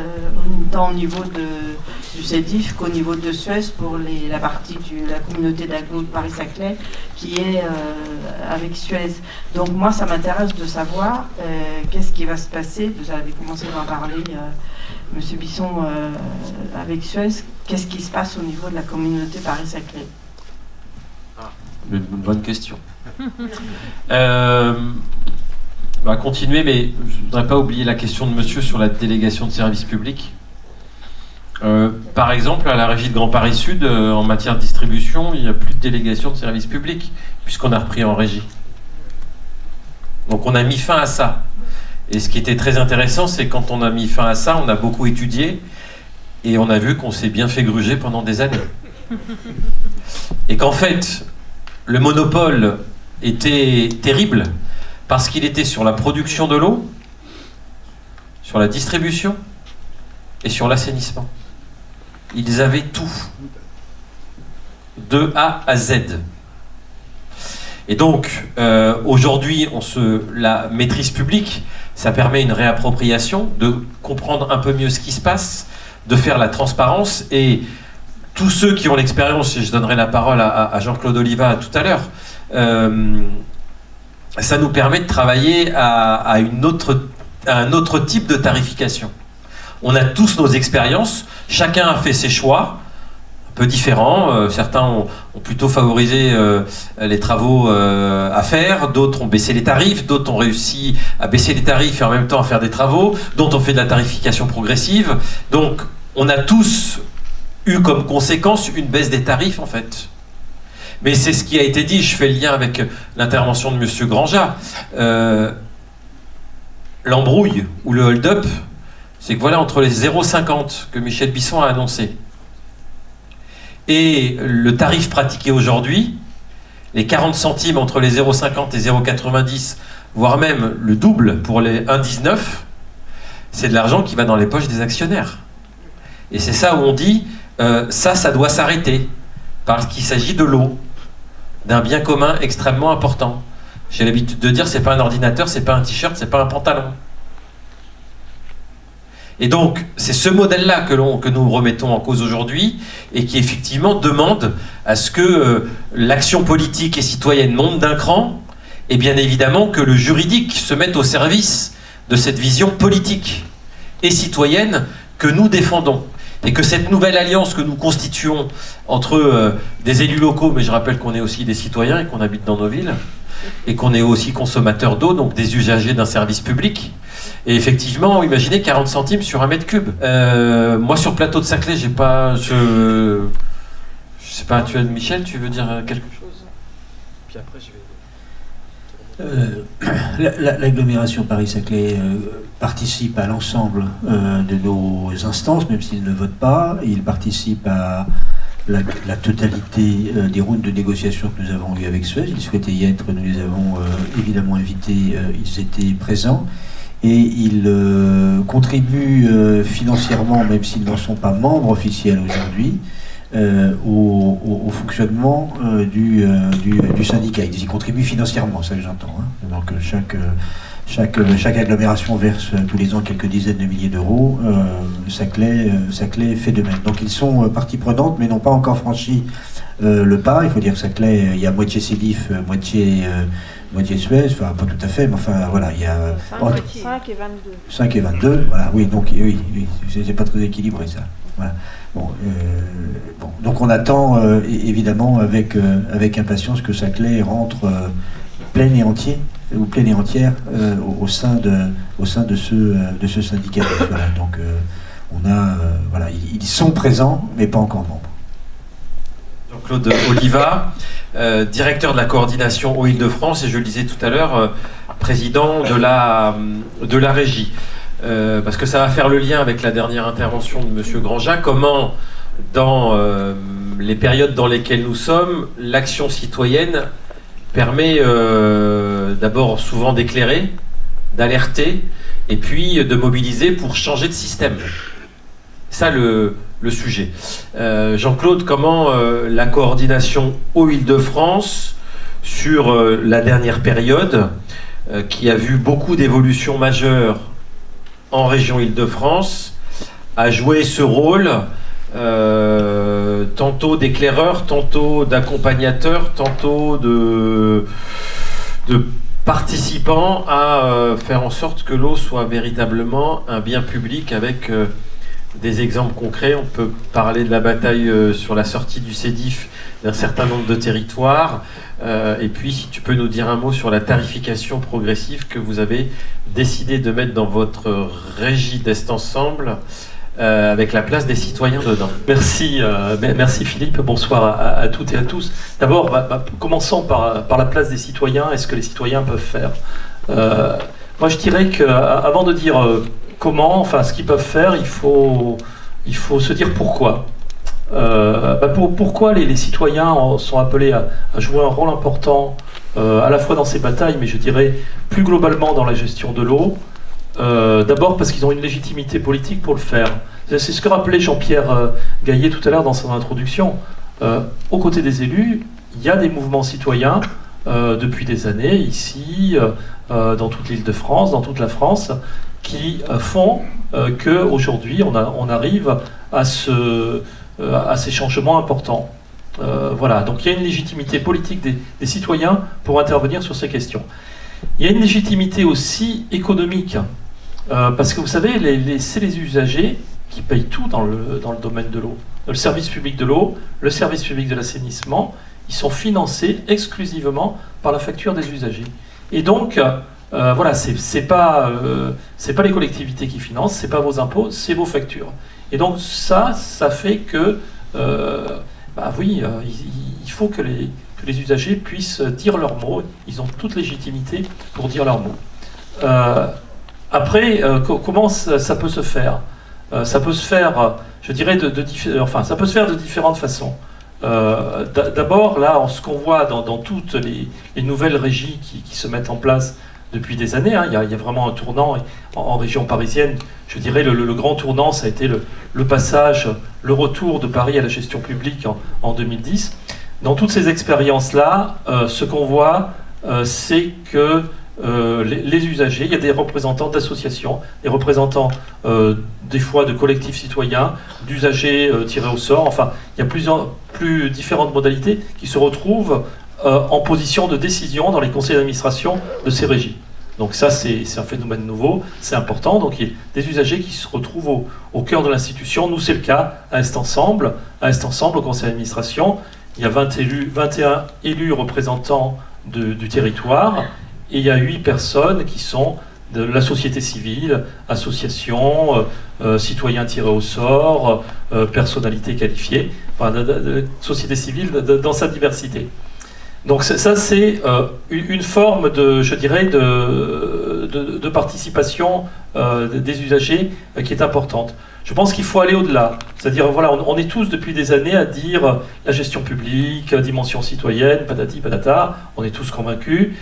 tant au niveau du CEDIF qu'au niveau de Suez pour la partie de la communauté d'Aglo de Paris-Saclay qui est avec Suez. Donc moi, ça m'intéresse de savoir qu'est-ce qui va se passer. Vous avez commencé à en parler, Monsieur Bisson, avec Suez. Qu'est-ce qui se passe au niveau de la communauté Paris-Saclay? Une bonne question. On va continuer, mais je ne voudrais pas oublier la question de monsieur sur la délégation de services publics. Par exemple, à la régie de Grand Paris Sud, en matière de distribution, il n'y a plus de délégation de services publics, puisqu'on a repris en régie. Donc on a mis fin à ça. Et ce qui était très intéressant, c'est quand on a mis fin à ça, on a beaucoup étudié, et on a vu qu'on s'est bien fait gruger pendant des années. Et qu'en fait, le monopole était terrible, parce qu'il était sur la production de l'eau, sur la distribution et sur l'assainissement. Ils avaient tout, de A à Z. Et donc, aujourd'hui, la maîtrise publique, ça permet une réappropriation, de comprendre un peu mieux ce qui se passe, de faire la transparence, et tous ceux qui ont l'expérience, et je donnerai la parole à Jean-Claude Oliva tout à l'heure, ça nous permet de travailler à un autre type de tarification. On a tous nos expériences, chacun a fait ses choix, un peu différents. Certains ont plutôt favorisé les travaux à faire, d'autres ont baissé les tarifs, d'autres ont réussi à baisser les tarifs et en même temps à faire des travaux, d'autres ont fait de la tarification progressive. Donc on a tous eu comme conséquence une baisse des tarifs en fait. Mais c'est ce qui a été dit, je fais le lien avec l'intervention de M. Grandjean. L'embrouille ou le hold-up, c'est que voilà, entre les 0,50 que Michel Bisson a annoncé et le tarif pratiqué aujourd'hui, les 40 centimes entre les 0,50 et 0,90, voire même le double pour les 1,19, c'est de l'argent qui va dans les poches des actionnaires. Et c'est ça où on dit, ça doit s'arrêter, parce qu'il s'agit de l'eau, d'un bien commun extrêmement important. J'ai l'habitude de dire, c'est pas un ordinateur, c'est pas un t-shirt, c'est pas un pantalon. Et donc, c'est ce modèle-là que nous remettons en cause aujourd'hui et qui effectivement demande à ce que l'action politique et citoyenne monte d'un cran et bien évidemment que le juridique se mette au service de cette vision politique et citoyenne que nous défendons. Et que cette nouvelle alliance que nous constituons entre des élus locaux, mais je rappelle qu'on est aussi des citoyens et qu'on habite dans nos villes, et qu'on est aussi consommateurs d'eau, donc des usagers d'un service public. Et effectivement, imaginez 40 centimes sur un mètre cube. Moi, sur Plateau de Saclay, j'ai pas... Je sais pas, Michel, tu veux dire quelque chose? Puis après, je vais... L'agglomération Paris-Saclay participe à l'ensemble de nos instances, même s'il ne vote pas. Il participe à la totalité des rounds de négociation que nous avons eues avec Suez. Ils souhaitaient y être, nous les avons évidemment invités, ils étaient présents. Et ils contribuent financièrement, même s'ils n'en sont pas membres officiels aujourd'hui, au fonctionnement du syndicat. Ils y contribuent financièrement, ça que j'entends. Hein. Donc chaque agglomération verse tous les ans quelques dizaines de milliers d'euros. Saclay fait de même. Donc ils sont partie prenante, mais n'ont pas encore franchi le pas. Il faut dire que Saclay, il y a moitié Cédif, moitié Suez, enfin pas tout à fait, mais enfin voilà, il y a 5 et 22. 5 et 22, voilà, oui, donc oui, c'est pas très équilibré ça. Voilà. Bon, donc on attend évidemment avec impatience que Saclay rentre plein et entier ou pleine et entière au sein de ce syndicat. Voilà, donc voilà, ils sont présents, mais pas encore membres. Jean-Claude Oliva, directeur de la coordination Eau Île-de-France, et je le disais tout à l'heure, président de la régie. Parce que ça va faire le lien avec la dernière intervention de M. Grandjean, comment, dans les périodes dans lesquelles nous sommes, l'action citoyenne permet d'abord souvent d'éclairer, d'alerter, et puis de mobiliser pour changer de système. Ça, le sujet. Jean-Claude, comment la coordination Eau Île-de-France, sur la dernière période, qui a vu beaucoup d'évolutions majeures en région Île-de-France, a joué ce rôle tantôt d'éclaireur, tantôt d'accompagnateur, tantôt de participant à faire en sorte que l'eau soit véritablement un bien public avec des exemples concrets. On peut parler de la bataille sur la sortie du Cédif d'un certain nombre de territoires. Et puis, si tu peux nous dire un mot sur la tarification progressive que vous avez décidé de mettre dans votre régie d'Est Ensemble, avec la place des citoyens dedans. Merci Philippe, bonsoir à toutes et à tous. D'abord, commençons par la place des citoyens et ce que les citoyens peuvent faire. Moi, je dirais qu'avant de dire comment, enfin ce qu'ils peuvent faire, il faut se dire pourquoi. Pourquoi les citoyens sont appelés à jouer un rôle important à la fois dans ces batailles, mais je dirais plus globalement dans la gestion de l'eau. D'abord parce qu'ils ont une légitimité politique pour le faire. C'est ce que rappelait Jean-Pierre Gaillet tout à l'heure dans son introduction. Aux côtés des élus, il y a des mouvements citoyens depuis des années, ici, dans toute l'Île-de-France, dans toute la France, qui font qu'aujourd'hui on arrive à ces changements importants. Voilà, donc il y a une légitimité politique des citoyens pour intervenir sur ces questions. Il y a une légitimité aussi économique, parce que vous savez, c'est les usagers qui payent tout dans le domaine de l'eau. Le service public de l'eau, le service public de l'assainissement, ils sont financés exclusivement par la facture des usagers. Et donc, voilà, c'est pas les collectivités qui financent, c'est pas vos impôts, c'est vos factures. Et donc ça fait que, il faut que que les usagers puissent dire leurs mots. Ils ont toute légitimité pour dire leurs mots. Après, comment ça peut se faire? Ça peut se faire, je dirais, ça peut se faire de différentes façons. D'abord, là, ce qu'on voit dans toutes les nouvelles régies qui se mettent en place depuis des années, il y a vraiment un tournant en région parisienne. Je dirais le grand tournant, ça a été le passage, le retour de Paris à la gestion publique en 2010. Dans toutes ces expériences-là, ce qu'on voit, c'est que les usagers, il y a des représentants d'associations, des représentants des fois de collectifs citoyens, d'usagers tirés au sort, enfin il y a plus différentes modalités qui se retrouvent en position de décision dans les conseils d'administration de ces régies. Donc ça c'est un phénomène nouveau, c'est important, donc il y a des usagers qui se retrouvent au cœur de l'institution. Nous c'est le cas à Est Ensemble au conseil d'administration, il y a 21 élus représentants du territoire. Et il y a 8 personnes qui sont de la société civile, associations, citoyens tirés au sort, personnalités qualifiées, enfin, société civile dans sa diversité. Donc ça, c'est une forme je dirais, de participation des usagers qui est importante. Je pense qu'il faut aller au-delà. C'est-à-dire, voilà, on est tous depuis des années à dire la gestion publique, dimension citoyenne, patati patata, on est tous convaincus.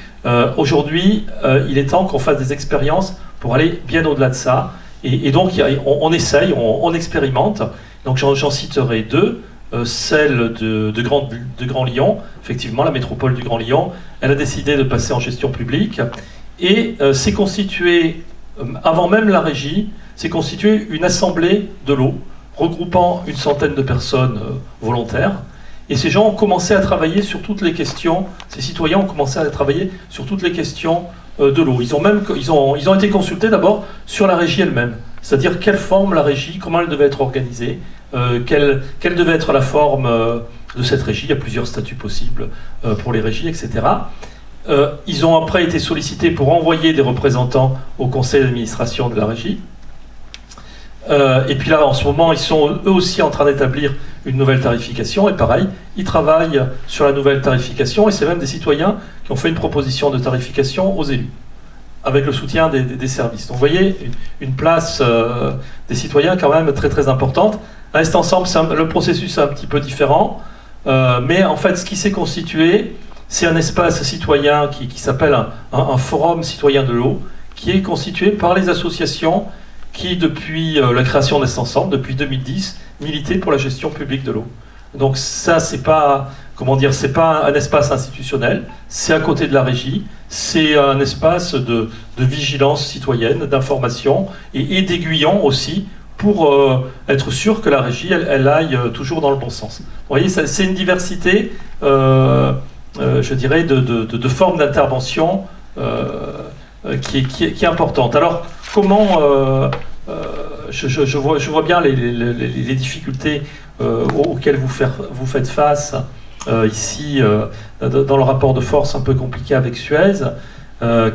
Aujourd'hui, il est temps qu'on fasse des expériences pour aller bien au-delà de ça. Et donc, on essaye, on expérimente. Donc, j'en citerai 2. Celle de Grand Lyon, effectivement, la métropole du Grand Lyon, elle a décidé de passer en gestion publique et s'est constituée, avant même la régie, s'est constituée une assemblée de l'eau, regroupant une centaine de personnes volontaires. Et ces gens ont commencé à travailler sur toutes les questions, ces citoyens ont commencé à travailler sur toutes les questions de l'eau. Ils ont été consultés d'abord sur la régie elle-même, c'est-à-dire quelle forme la régie, comment elle devait être organisée, quelle devait être la forme de cette régie. Il y a plusieurs statuts possibles pour les régies, etc. Ils ont après été sollicités pour envoyer des représentants au conseil d'administration de la régie. Et puis là, en ce moment, ils sont eux aussi en train d'établir une nouvelle tarification. Et pareil, ils travaillent sur la nouvelle tarification. Et c'est même des citoyens qui ont fait une proposition de tarification aux élus, avec le soutien des services. Donc vous voyez, une place des citoyens quand même très très importante. À Est Ensemble, le processus est un petit peu différent. Mais en fait, ce qui s'est constitué, c'est un espace citoyen qui s'appelle un forum citoyen de l'eau, qui est constitué par les associations qui, depuis la création d'Est Ensemble, depuis 2010, militaient pour la gestion publique de l'eau. Donc ça, c'est pas un espace institutionnel, c'est à côté de la régie, c'est un espace de vigilance citoyenne, d'information et d'aiguillon aussi, pour être sûr que la régie, elle aille toujours dans le bon sens. Vous voyez, c'est une diversité, je dirais, de formes d'intervention qui est importante. Alors, comment je vois bien les difficultés auxquelles vous faites face ici dans le rapport de force un peu compliqué avec Suez.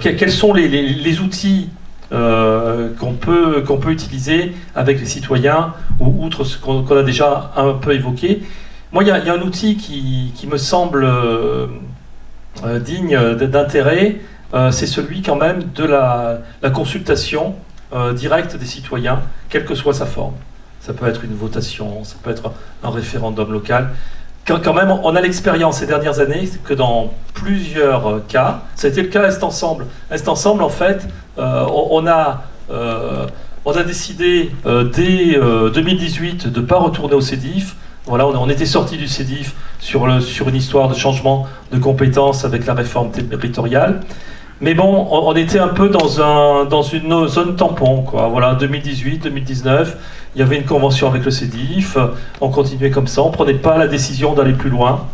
Quels sont les outils qu'on peut utiliser avec les citoyens, ou outre ce qu'on a déjà un peu évoqué? Moi, il y a un outil qui me semble digne d'intérêt, c'est celui quand même de la consultation directe des citoyens, quelle que soit sa forme. Ça peut être une votation, ça peut être un référendum local. Quand même, on a l'expérience ces dernières années que dans plusieurs cas, ça a été le cas à Est Ensemble. Est Ensemble, en fait, on a décidé dès 2018 de ne pas retourner au CEDIF. Voilà, on était sorti du CEDIF sur une histoire de changement de compétences avec la réforme territoriale. Mais bon, on était un peu dans une zone tampon, quoi. Voilà, 2018, 2019, il y avait une convention avec le CEDIF, on continuait comme ça, on ne prenait pas la décision d'aller plus loin.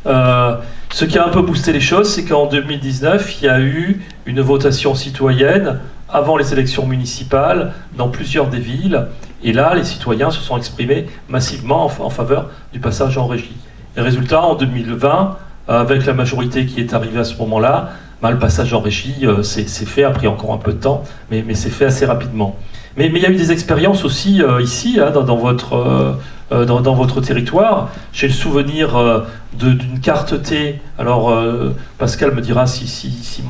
Ce qui a un peu boosté les choses, c'est qu'en 2019, il y a eu une votation citoyenne avant les élections municipales dans plusieurs des villes, et là, les citoyens se sont exprimés massivement en faveur du passage en régie. Et résultat, en 2020, avec la majorité qui est arrivée à ce moment-là, le passage en régie, c'est fait, a pris encore un peu de temps, mais c'est fait assez rapidement. Mais il y a eu des expériences aussi ici, dans votre dans votre territoire. J'ai le souvenir d'une carte T. Alors, Pascal me dira si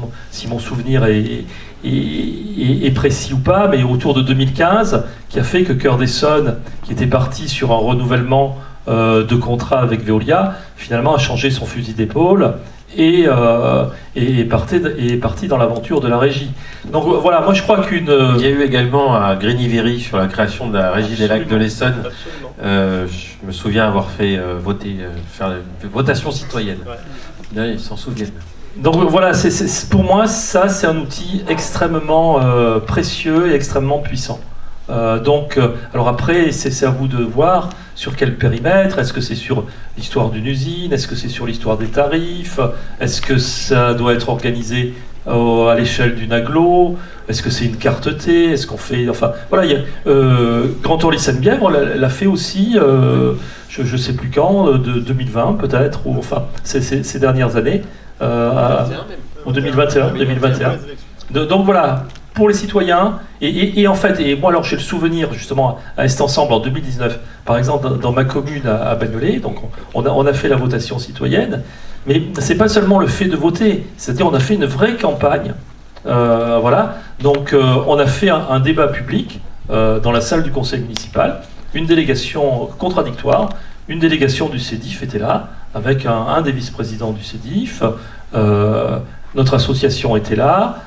mon souvenir est précis ou pas, mais autour de 2015, qui a fait que Cœur d'Essonne, qui était parti sur un renouvellement de contrat avec Veolia, finalement a changé son fusil d'épaule et est parti dans l'aventure de la régie. Donc voilà, moi je crois qu'une... Il y a eu également à Grigny-Véry sur la création de la régie des lacs de l'Essonne. Je me souviens avoir fait faire une votation citoyenne. Là, ils s'en souviennent. Donc voilà, pour moi, ça c'est un outil extrêmement précieux et extrêmement puissant. Alors après, c'est à vous de voir sur quel périmètre. Est-ce que c'est sur l'histoire d'une usine? Est-ce que c'est sur l'histoire des tarifs? Est-ce que ça doit être organisé à l'échelle d'une agglo? Est-ce que c'est une carte T? Est-ce qu'on fait... Enfin, voilà, Grand Tour Seine-Bièvre l'a fait aussi, je ne sais plus quand, de 2020 peut-être, ou enfin, ces dernières années. Ou 2021. Donc voilà, pour les citoyens, et en fait, et moi alors j'ai le souvenir justement à Est Ensemble en 2019, par exemple dans ma commune à Bagnolet, donc on a fait la votation citoyenne, mais c'est pas seulement le fait de voter, c'est-à-dire on a fait une vraie campagne, voilà, donc on a fait un débat public dans la salle du conseil municipal, une délégation contradictoire, une délégation du CEDIF était là, avec un des vice-présidents du CEDIF, notre association était là,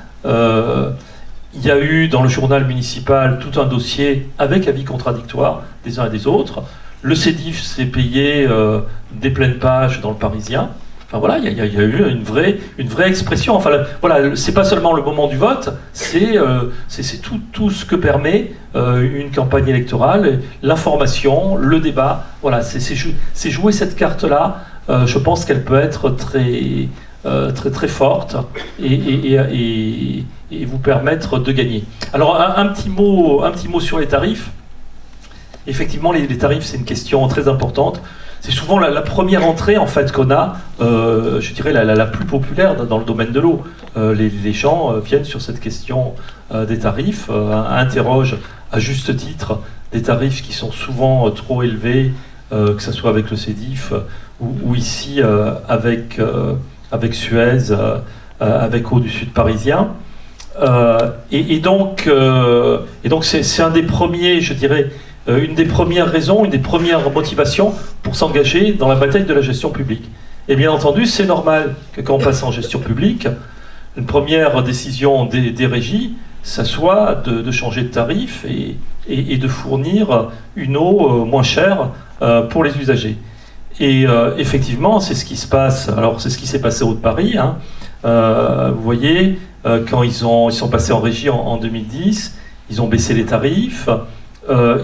il y a eu dans le journal municipal tout un dossier avec avis contradictoires des uns et des autres. Le CEDIF s'est payé des pleines pages dans le Parisien. Enfin voilà, il y a eu une vraie expression. Enfin voilà, c'est pas seulement le moment du vote, c'est tout ce que permet une campagne électorale, l'information, le débat. Voilà, c'est jouer cette carte-là. Je pense qu'elle peut être très forte et vous permettre de gagner. Alors un petit mot sur les tarifs. Effectivement, les tarifs, c'est une question très importante. C'est souvent la première entrée en fait qu'on a, je dirais la plus populaire dans le domaine de l'eau. Les gens viennent sur cette question des tarifs, interrogent à juste titre des tarifs qui sont souvent trop élevés, que ce soit avec le CEDIF ou ici avec Suez, avec Eau du Sud parisien. Et donc c'est un des premiers, je dirais, une des premières raisons, une des premières motivations pour s'engager dans la bataille de la gestion publique. Et bien entendu, c'est normal que quand on passe en gestion publique, une première décision des régies, ça soit de changer de tarif et de fournir une eau moins chère pour les usagers. Et effectivement, c'est ce qui se passe. Alors, c'est ce qui s'est passé au Haut-de-Paris. Hein. Vous voyez, quand ils sont passés en régie en 2010, ils ont baissé les tarifs,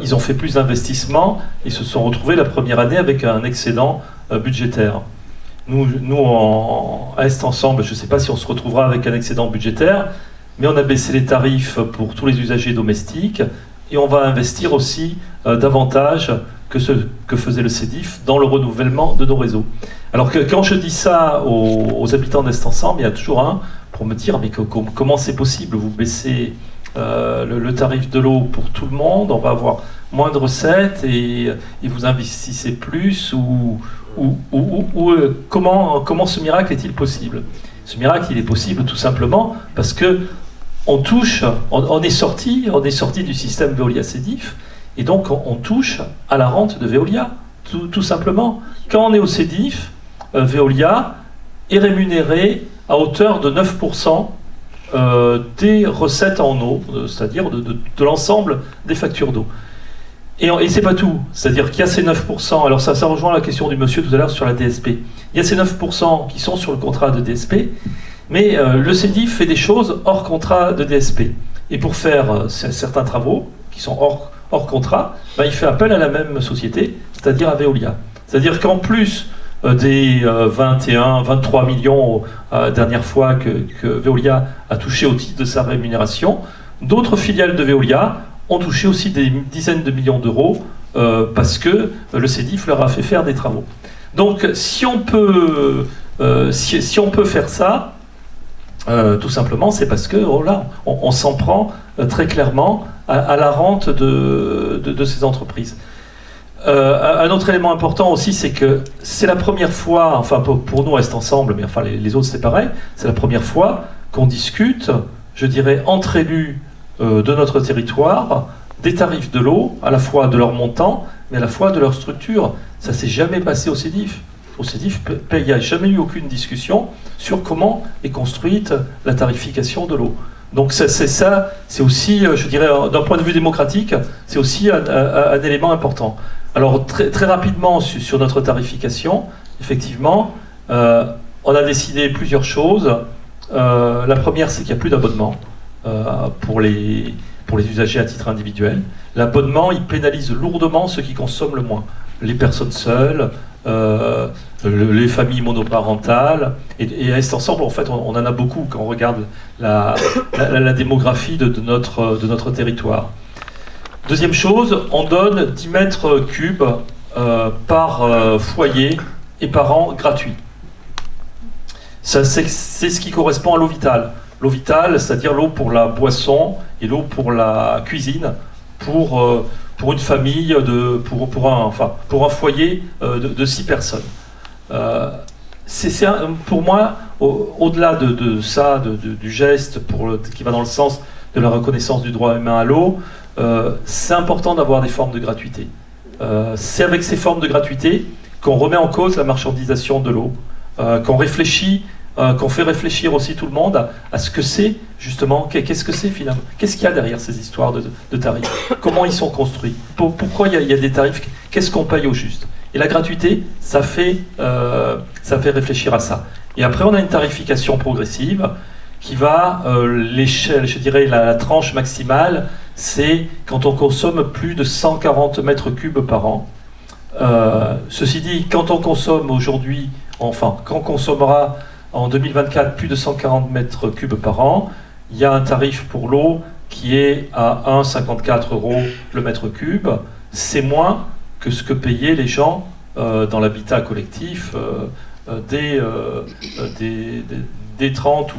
ils ont fait plus d'investissements, ils se sont retrouvés la première année avec un excédent budgétaire. Nous à Est Ensemble, je ne sais pas si on se retrouvera avec un excédent budgétaire, mais on a baissé les tarifs pour tous les usagers domestiques et on va investir aussi davantage que ce que faisait le CEDIF dans le renouvellement de nos réseaux. Alors que quand je dis ça aux habitants d'Est Ensemble, il y a toujours un pour me dire mais comment c'est possible, vous baissez le tarif de l'eau pour tout le monde, on va avoir moins de recettes et vous investissez plus ou comment ce miracle est-il possible? Ce miracle, il est possible tout simplement parce que on est sorti du système Veolia-CEDIF et donc on touche à la rente de Veolia, tout simplement. Quand on est au CEDIF, Veolia est rémunéré à hauteur de 9% des recettes en eau, c'est-à-dire de l'ensemble des factures d'eau. Et c'est pas tout, c'est-à-dire qu'il y a ces 9%, alors ça rejoint la question du monsieur tout à l'heure sur la DSP, il y a ces 9% qui sont sur le contrat de DSP, mais le CEDIF fait des choses hors contrat de DSP. Et pour faire certains travaux qui sont hors contrat, il fait appel à la même société, c'est-à-dire à Veolia. C'est-à-dire qu'en plus des 23 millions dernière fois que Veolia a touché au titre de sa rémunération, d'autres filiales de Veolia ont touché aussi des dizaines de millions d'euros parce que le CEDIF leur a fait faire des travaux. Donc si on peut faire ça, tout simplement, c'est parce que on s'en prend très clairement à la rente de ces entreprises. Un autre élément important aussi, c'est que c'est la première fois, enfin pour nous Reste Ensemble, mais enfin les autres c'est pareil, c'est la première fois qu'on discute, je dirais, entre élus de notre territoire, des tarifs de l'eau, à la fois de leur montant, mais à la fois de leur structure. Ça s'est jamais passé au CEDIF. Au CEDIF, il n'y a jamais eu aucune discussion sur comment est construite la tarification de l'eau. Donc c'est aussi, je dirais, d'un point de vue démocratique, c'est aussi un élément important. Alors très rapidement sur notre tarification, effectivement, on a décidé plusieurs choses. La première, c'est qu'il n'y a plus d'abonnement pour les usagers à titre individuel. L'abonnement, il pénalise lourdement ceux qui consomment le moins. Les personnes seules, les familles monoparentales, et à Est Ensemble, en fait, on en a beaucoup quand on regarde la démographie de notre territoire. Deuxième chose, on donne 10 mètres cubes par foyer et par an gratuit. C'est ce qui correspond à l'eau vitale. L'eau vitale, c'est-à-dire l'eau pour la boisson et l'eau pour la cuisine, pour une famille, pour un foyer de 6 personnes. Pour moi, au-delà de ça, du geste qui va dans le sens de la reconnaissance du droit humain à l'eau, c'est important d'avoir des formes de gratuité. C'est avec ces formes de gratuité qu'on remet en cause la marchandisation de l'eau, qu'on fait réfléchir aussi tout le monde à ce que c'est justement, qu'est-ce que c'est finalement, qu'est-ce qu'il y a derrière ces histoires de tarifs, comment ils sont construits, pourquoi il y a des tarifs, qu'est-ce qu'on paye au juste. Et la gratuité, ça fait réfléchir à ça. Et après, on a une tarification progressive qui va, l'échelle, je dirais la tranche maximale, c'est quand on consomme plus de 140 mètres cubes par an. Ceci dit, quand on consomme aujourd'hui, quand on consommera en 2024 plus de 140 mètres cubes par an, il y a un tarif pour l'eau qui est à 1,54 € le mètre cube. C'est moins que ce que payaient les gens dans l'habitat collectif des 30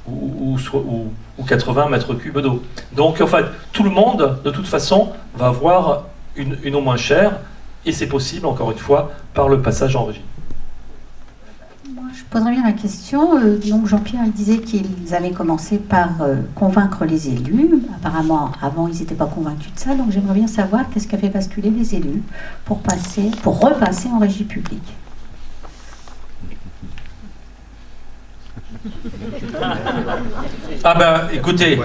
ou 80 mètres cubes d'eau. Donc en fait, tout le monde, de toute façon, va avoir une eau moins chère, et c'est possible, encore une fois, par le passage en régie. Je poserais bien la question. Donc Jean-Pierre disait qu'ils avaient commencé par convaincre les élus. Apparemment, avant, ils n'étaient pas convaincus de ça. Donc j'aimerais bien savoir qu'est-ce qui a fait basculer les élus pour repasser en régie publique. Ah ben, écoutez,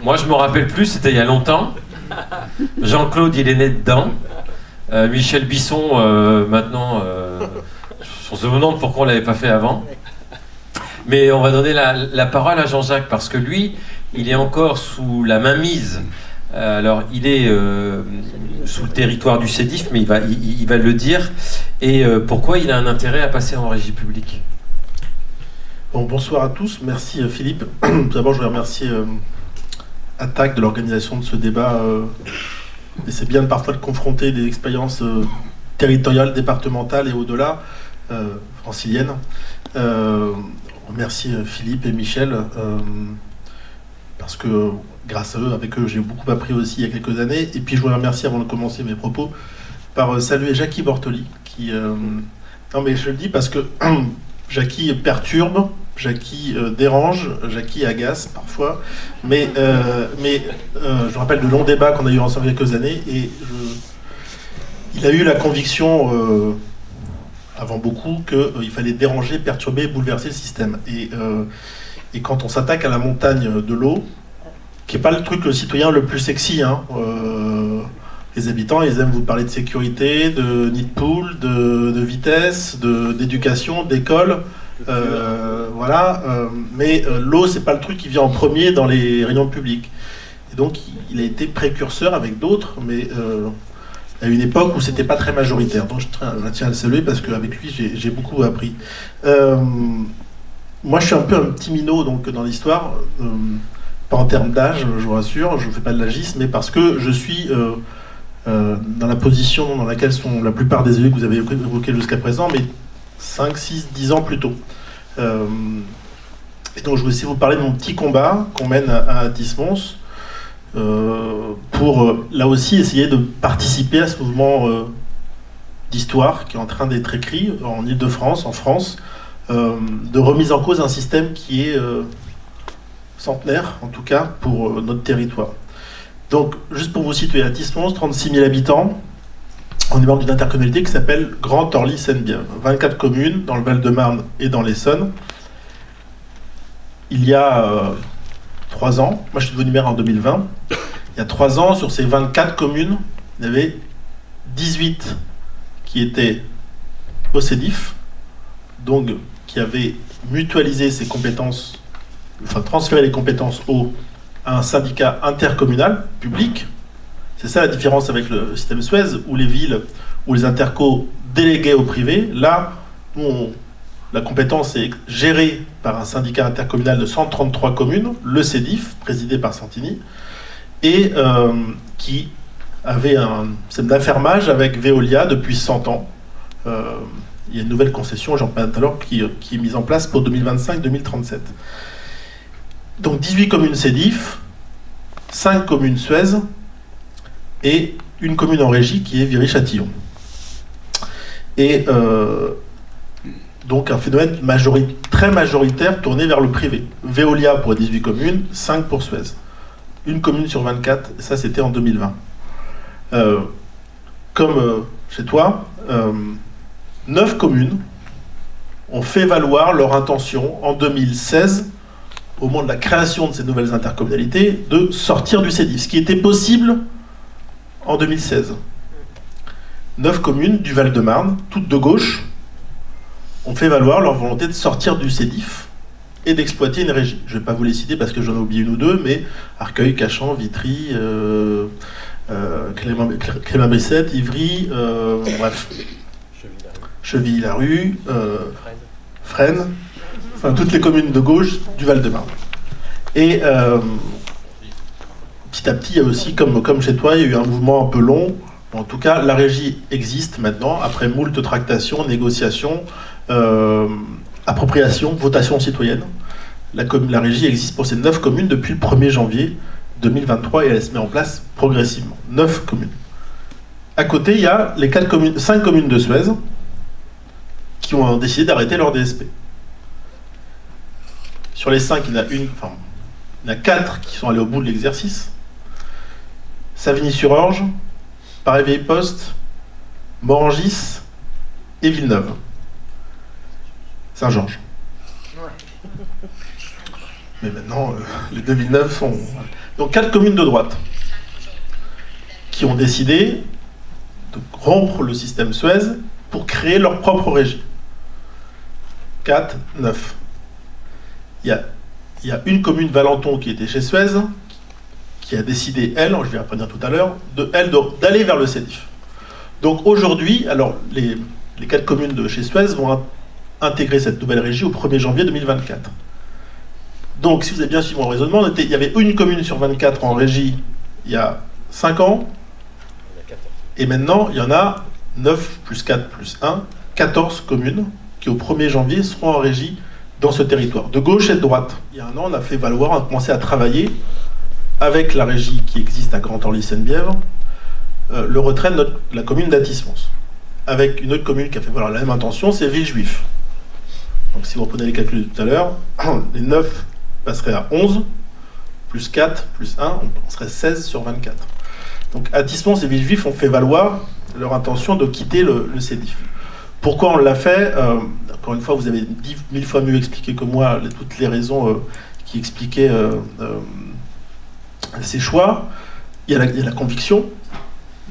moi je me rappelle plus, c'était il y a longtemps. Jean-Claude, il est né dedans. Michel Bisson, maintenant... on se demande pourquoi on ne l'avait pas fait avant. Mais on va donner la parole à Jean-Jacques, parce que lui, il est encore sous la mainmise. Alors, il est sous le territoire du CEDIF, mais il va le dire. Et pourquoi il a un intérêt à passer en régie publique? Bon, bonsoir à tous. Merci Philippe. Tout d'abord, je voudrais remercier Attac de l'organisation de ce débat. Et c'est bien parfois de confronter des expériences territoriales, départementales et au-delà. Francilienne. Remercie Philippe et Michel parce que grâce à eux, avec eux, j'ai beaucoup appris aussi il y a quelques années. Et puis je voudrais remercier, avant de commencer mes propos, par saluer Jackie Bortoli qui... Non mais je le dis parce que Jackie perturbe, Jackie dérange, Jackie agace parfois, mais je me rappelle de longs débats qu'on a eu ensemble il y a quelques années, et il a eu la conviction... avant beaucoup, qu'il fallait déranger, perturber, bouleverser le système. Et quand on s'attaque à la montagne de l'eau, qui n'est pas le truc citoyen le plus sexy, hein, les habitants, ils aiment vous parler de sécurité, de nid de poule, de vitesse, d'éducation, d'école, voilà. Mais l'eau, c'est pas le truc qui vient en premier dans les réunions publiques. Et donc, il a été précurseur avec d'autres, mais... à une époque où c'était pas très majoritaire. Donc je tiens à le saluer parce qu'avec lui j'ai beaucoup appris. Moi je suis un peu un petit minot donc, dans l'histoire, pas en termes d'âge, je vous rassure, je ne fais pas de l'agisme, mais parce que je suis dans la position dans laquelle sont la plupart des élus que vous avez évoqués jusqu'à présent, mais 5, 6, 10 ans plus tôt. Et donc je vais aussi vous parler de mon petit combat qu'on mène à Dismons. pour, là aussi, essayer de participer à ce mouvement d'histoire qui est en train d'être écrit en Île-de-France, en France, de remise en cause d'un système qui est centenaire, en tout cas, pour notre territoire. Donc, juste pour vous situer, Athis-Mons, 36 000 habitants, on est membre d'une intercommunalité qui s'appelle Grand Orly-Seine-Bièvre. 24 communes dans le Val-de-Marne et dans l'Essonne. Il y a 3 ans, moi je suis devenu maire en 2020, il y a 3 ans, sur ces 24 communes, il y avait 18 qui étaient au CEDIF, donc qui avaient mutualisé ses compétences, enfin transféré les compétences à un syndicat intercommunal public. C'est ça la différence avec le système Suez, où les villes ou les intercos déléguaient au privé. Là, la compétence est gérée par un syndicat intercommunal de 133 communes, le CEDIF, présidé par Santini, et qui avait un système d'affermage avec Veolia depuis 100 ans. Il y a une nouvelle concession, j'en parlais tout à l'heure, qui est mise en place pour 2025-2037. Donc 18 communes CEDIF, 5 communes Suez, et une commune en régie qui est Viry-Châtillon. Et donc un phénomène très majoritaire tourné vers le privé. Veolia pour 18 communes, 5 pour Suez. Une commune sur 24, ça c'était en 2020. Comme chez toi, 9 communes ont fait valoir leur intention en 2016, au moment de la création de ces nouvelles intercommunalités, de sortir du CEDIF, ce qui était possible en 2016. 9 communes du Val-de-Marne, toutes de gauche, ont fait valoir leur volonté de sortir du CEDIF et d'exploiter une régie. Je ne vais pas vous les citer parce que j'en ai oublié une ou deux, mais Arcueil, Cachan, Vitry, Clément-Brissette, Ivry, bref, Chevilly-la-Rue, Fresnes, enfin toutes les communes de gauche du Val-de-Marne. Et petit à petit, il y a aussi, comme chez toi, il y a eu un mouvement un peu long. En tout cas, la régie existe maintenant, après moult tractations, négociations, appropriation, votation citoyenne. La régie existe pour ces 9 communes depuis le 1er janvier 2023 et elle se met en place progressivement. 9 communes. À côté, il y a les 5 communes de Suez qui ont décidé d'arrêter leur DSP. Sur les 5, il y en a 4 qui sont allés au bout de l'exercice. Savigny-sur-Orge, Paris-Vieille-Poste, Morangis et Villeneuve. Saint-Georges. Mais maintenant, les deux Villeneuve sont... Donc 4 communes de droite qui ont décidé de rompre le système Suez pour créer leur propre régie. 4, 9. Il y a une commune, Valenton, qui était chez Suez, qui a décidé, elle, je vais reprendre tout à l'heure, d'aller vers le CEDIF. Donc aujourd'hui, alors les 4 communes de chez Suez vont intégrer cette nouvelle régie au 1er janvier 2024. Donc, si vous avez bien suivi mon raisonnement, il y avait une commune sur 24 en régie il y a 5 ans, et maintenant, il y en a 9 plus 4 plus 1, 14 communes qui, au 1er janvier, seront en régie dans ce territoire, de gauche et de droite. Il y a un an, on a fait valoir, on a commencé à travailler avec la régie qui existe à Grand Orly-Seine-Bièvre, le retrait de la commune d'Athis-Mons, avec une autre commune qui a fait valoir la même intention, c'est Villejuif. Donc si vous reprenez les calculs de tout à l'heure, les 9 passeraient à 11, plus 4, plus 1, on serait 16 sur 24. Donc Athis-Mons et Villejuif ont fait valoir leur intention de quitter le CEDIF. Pourquoi on l'a fait Encore une fois, vous avez 10 000 fois mieux expliqué que moi toutes les raisons qui expliquaient ces choix. Il y a la conviction,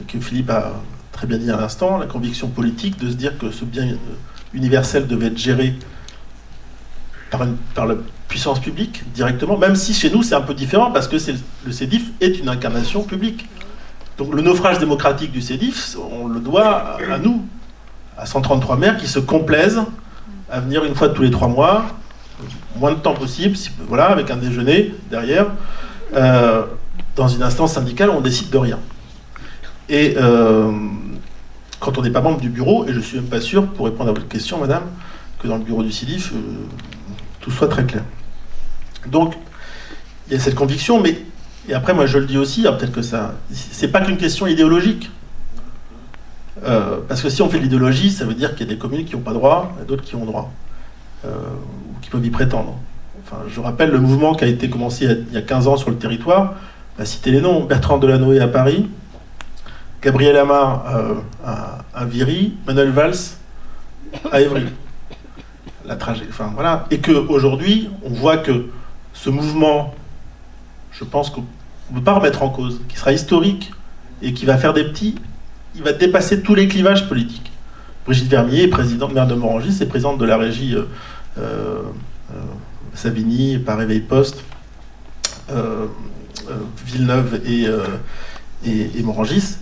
que Philippe a très bien dit à l'instant, la conviction politique de se dire que ce bien universel devait être géré par la puissance publique directement, même si chez nous c'est un peu différent parce que le CEDIF est une incarnation publique. Donc le naufrage démocratique du CEDIF, on le doit à nous, à 133 maires qui se complaisent à venir une fois tous les 3 mois, moins de temps possible, voilà, avec un déjeuner derrière, dans une instance syndicale où on décide de rien. Et quand on n'est pas membre du bureau, et je ne suis même pas sûr, pour répondre à votre question, madame, que dans le bureau du CEDIF, tout soit très clair. Donc, il y a cette conviction, mais Et après, moi je le dis aussi, hein, peut-être que ça... C'est pas qu'une question idéologique. Parce que si on fait de l'idéologie, ça veut dire qu'il y a des communes qui n'ont pas droit, et d'autres qui ont droit, ou qui peuvent y prétendre. Enfin, je rappelle le mouvement qui a été commencé il y a 15 ans sur le territoire, on va citer les noms, Bertrand Delanoë à Paris, Gabriel Amar à Viry, Manuel Valls à Évry. Enfin, voilà. Et qu'aujourd'hui, on voit que ce mouvement, je pense qu'on ne peut pas remettre en cause, qui sera historique et qui va faire des petits, il va dépasser tous les clivages politiques. Brigitte Vermier, présidente maire de Morangis, et présidente de la régie Savigny, par Réveil Poste, Villeneuve et Morangis.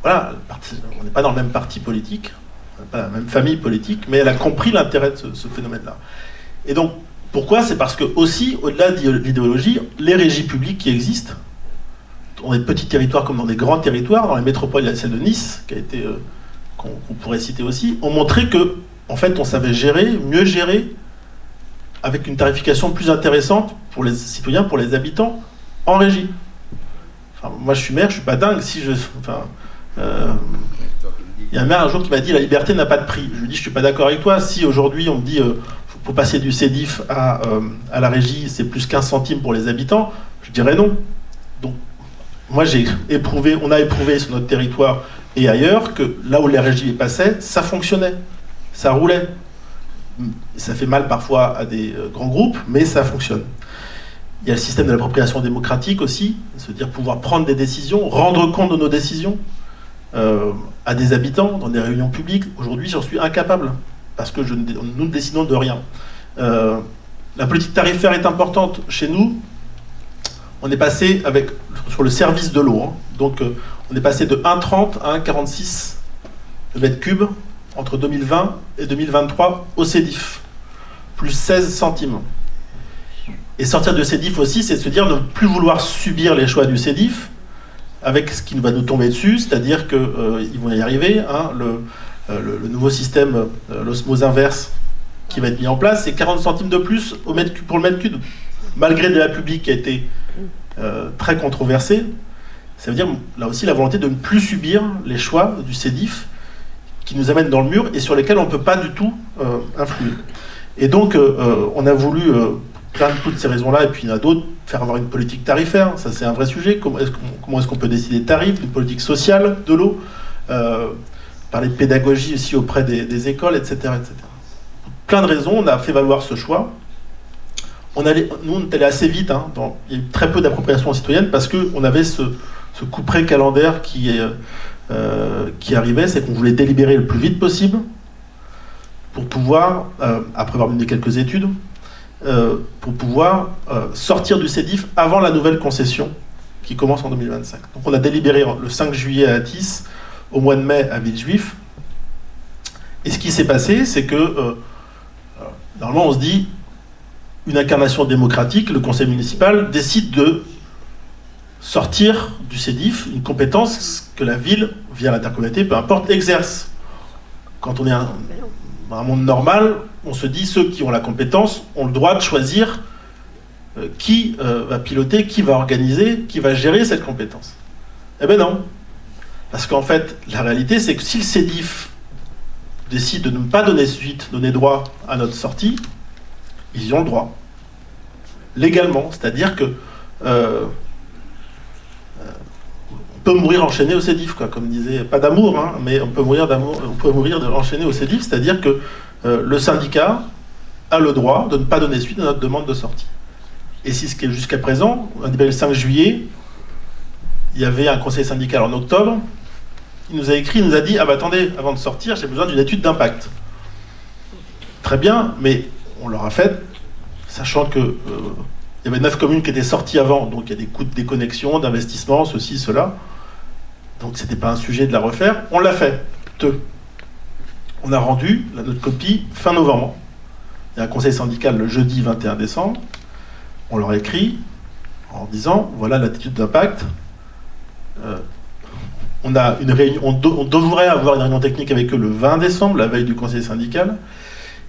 Voilà, on n'est pas dans le même parti politique, pas la même famille politique, mais elle a compris l'intérêt de ce phénomène-là. Et donc, pourquoi ? C'est parce que aussi, au-delà de l'idéologie, les régies publiques qui existent, dans des petits territoires comme dans des grands territoires, dans les métropoles, il y a celle de Nice, qui a été, qu'on pourrait citer aussi, ont montré que, en fait, on savait gérer, mieux gérer, avec une tarification plus intéressante pour les citoyens, pour les habitants, en régie. Enfin, moi, je suis maire, je suis pas dingue. Si je, il y a un maire un jour qui m'a dit la liberté n'a pas de prix. Je lui dis je suis pas d'accord avec toi. Si aujourd'hui on me dit pour passer du CEDIF à la régie c'est plus 15 centimes pour les habitants, je dirais non. Donc moi on a éprouvé sur notre territoire et ailleurs que là où les régies passaient, ça fonctionnait, ça roulait. Ça fait mal parfois à des grands groupes, mais ça fonctionne. Il y a le système de l'appropriation démocratique aussi, se dire pouvoir prendre des décisions, rendre compte de nos décisions. À des habitants dans des réunions publiques. Aujourd'hui, j'en suis incapable parce que nous ne décidons de rien. La politique tarifaire est importante chez nous. On est passé sur le service de l'eau. Hein. Donc, on est passé de 1,30 à 1,46 le mètre cube entre 2020 et 2023 au CEDIF, plus 16 centimes. Et sortir de CEDIF aussi, c'est de se dire ne plus vouloir subir les choix du CEDIF, avec ce qui va nous tomber dessus, c'est-à-dire qu'ils vont y arriver, hein, le nouveau système, l'osmose inverse, qui va être mis en place, c'est 40 centimes de plus pour le mètre cube, malgré le débat public qui a été très controversé. Ça veut dire, là aussi, la volonté de ne plus subir les choix du CEDIF, qui nous amènent dans le mur, et sur lesquels on ne peut pas du tout influer. Et donc, on a voulu, plein de toutes ces raisons-là, et puis il y en a d'autres, faire avoir une politique tarifaire, ça c'est un vrai sujet. Comment est-ce qu'on peut décider de tarifs, une politique sociale de l'eau, parler de pédagogie aussi auprès des écoles, etc., etc. Plein de raisons, on a fait valoir ce choix. Nous, on est allé assez vite, hein, il y a eu très peu d'appropriation citoyenne parce qu'on avait ce couperet calendaire qui arrivait, c'est qu'on voulait délibérer le plus vite possible pour pouvoir, après avoir mené quelques études, pour pouvoir sortir du CEDIF avant la nouvelle concession qui commence en 2025. Donc on a délibéré le 5 juillet à Athis, au mois de mai à Villejuif. Et ce qui s'est passé, c'est que normalement on se dit une incarnation démocratique, le conseil municipal décide de sortir du CEDIF une compétence que la ville, via l'intercommunalité, peu importe, exerce. Quand on est dans un monde normal, on se dit ceux qui ont la compétence ont le droit de choisir qui va piloter, qui va organiser, qui va gérer cette compétence. Eh bien non. Parce qu'en fait, la réalité, c'est que si le CEDIF décide de ne pas donner suite, donner droit à notre sortie, ils y ont le droit. Légalement. C'est-à-dire que on peut mourir enchaîné au CEDIF, quoi, comme disait, pas d'amour, hein, mais on peut mourir enchaîné au CEDIF, c'est-à-dire que le syndicat a le droit de ne pas donner suite à notre demande de sortie. Et si ce qui est jusqu'à présent, on a déballé le 5 juillet, il y avait un conseil syndical en octobre, il nous a écrit, il nous a dit « Ah bah attendez, avant de sortir, j'ai besoin d'une étude d'impact. » Très bien, mais on l'aura faite, sachant que il y avait 9 communes qui étaient sorties avant, donc il y a des coûts de déconnexion, d'investissement, ceci, cela. Donc c'était pas un sujet de la refaire. On l'a fait. On a rendu notre copie fin novembre. Il y a un conseil syndical le jeudi 21 décembre. On leur a écrit en disant voilà l'attitude d'impact. On a une réunion, on devrait avoir une réunion technique avec eux le 20 décembre, la veille du conseil syndical.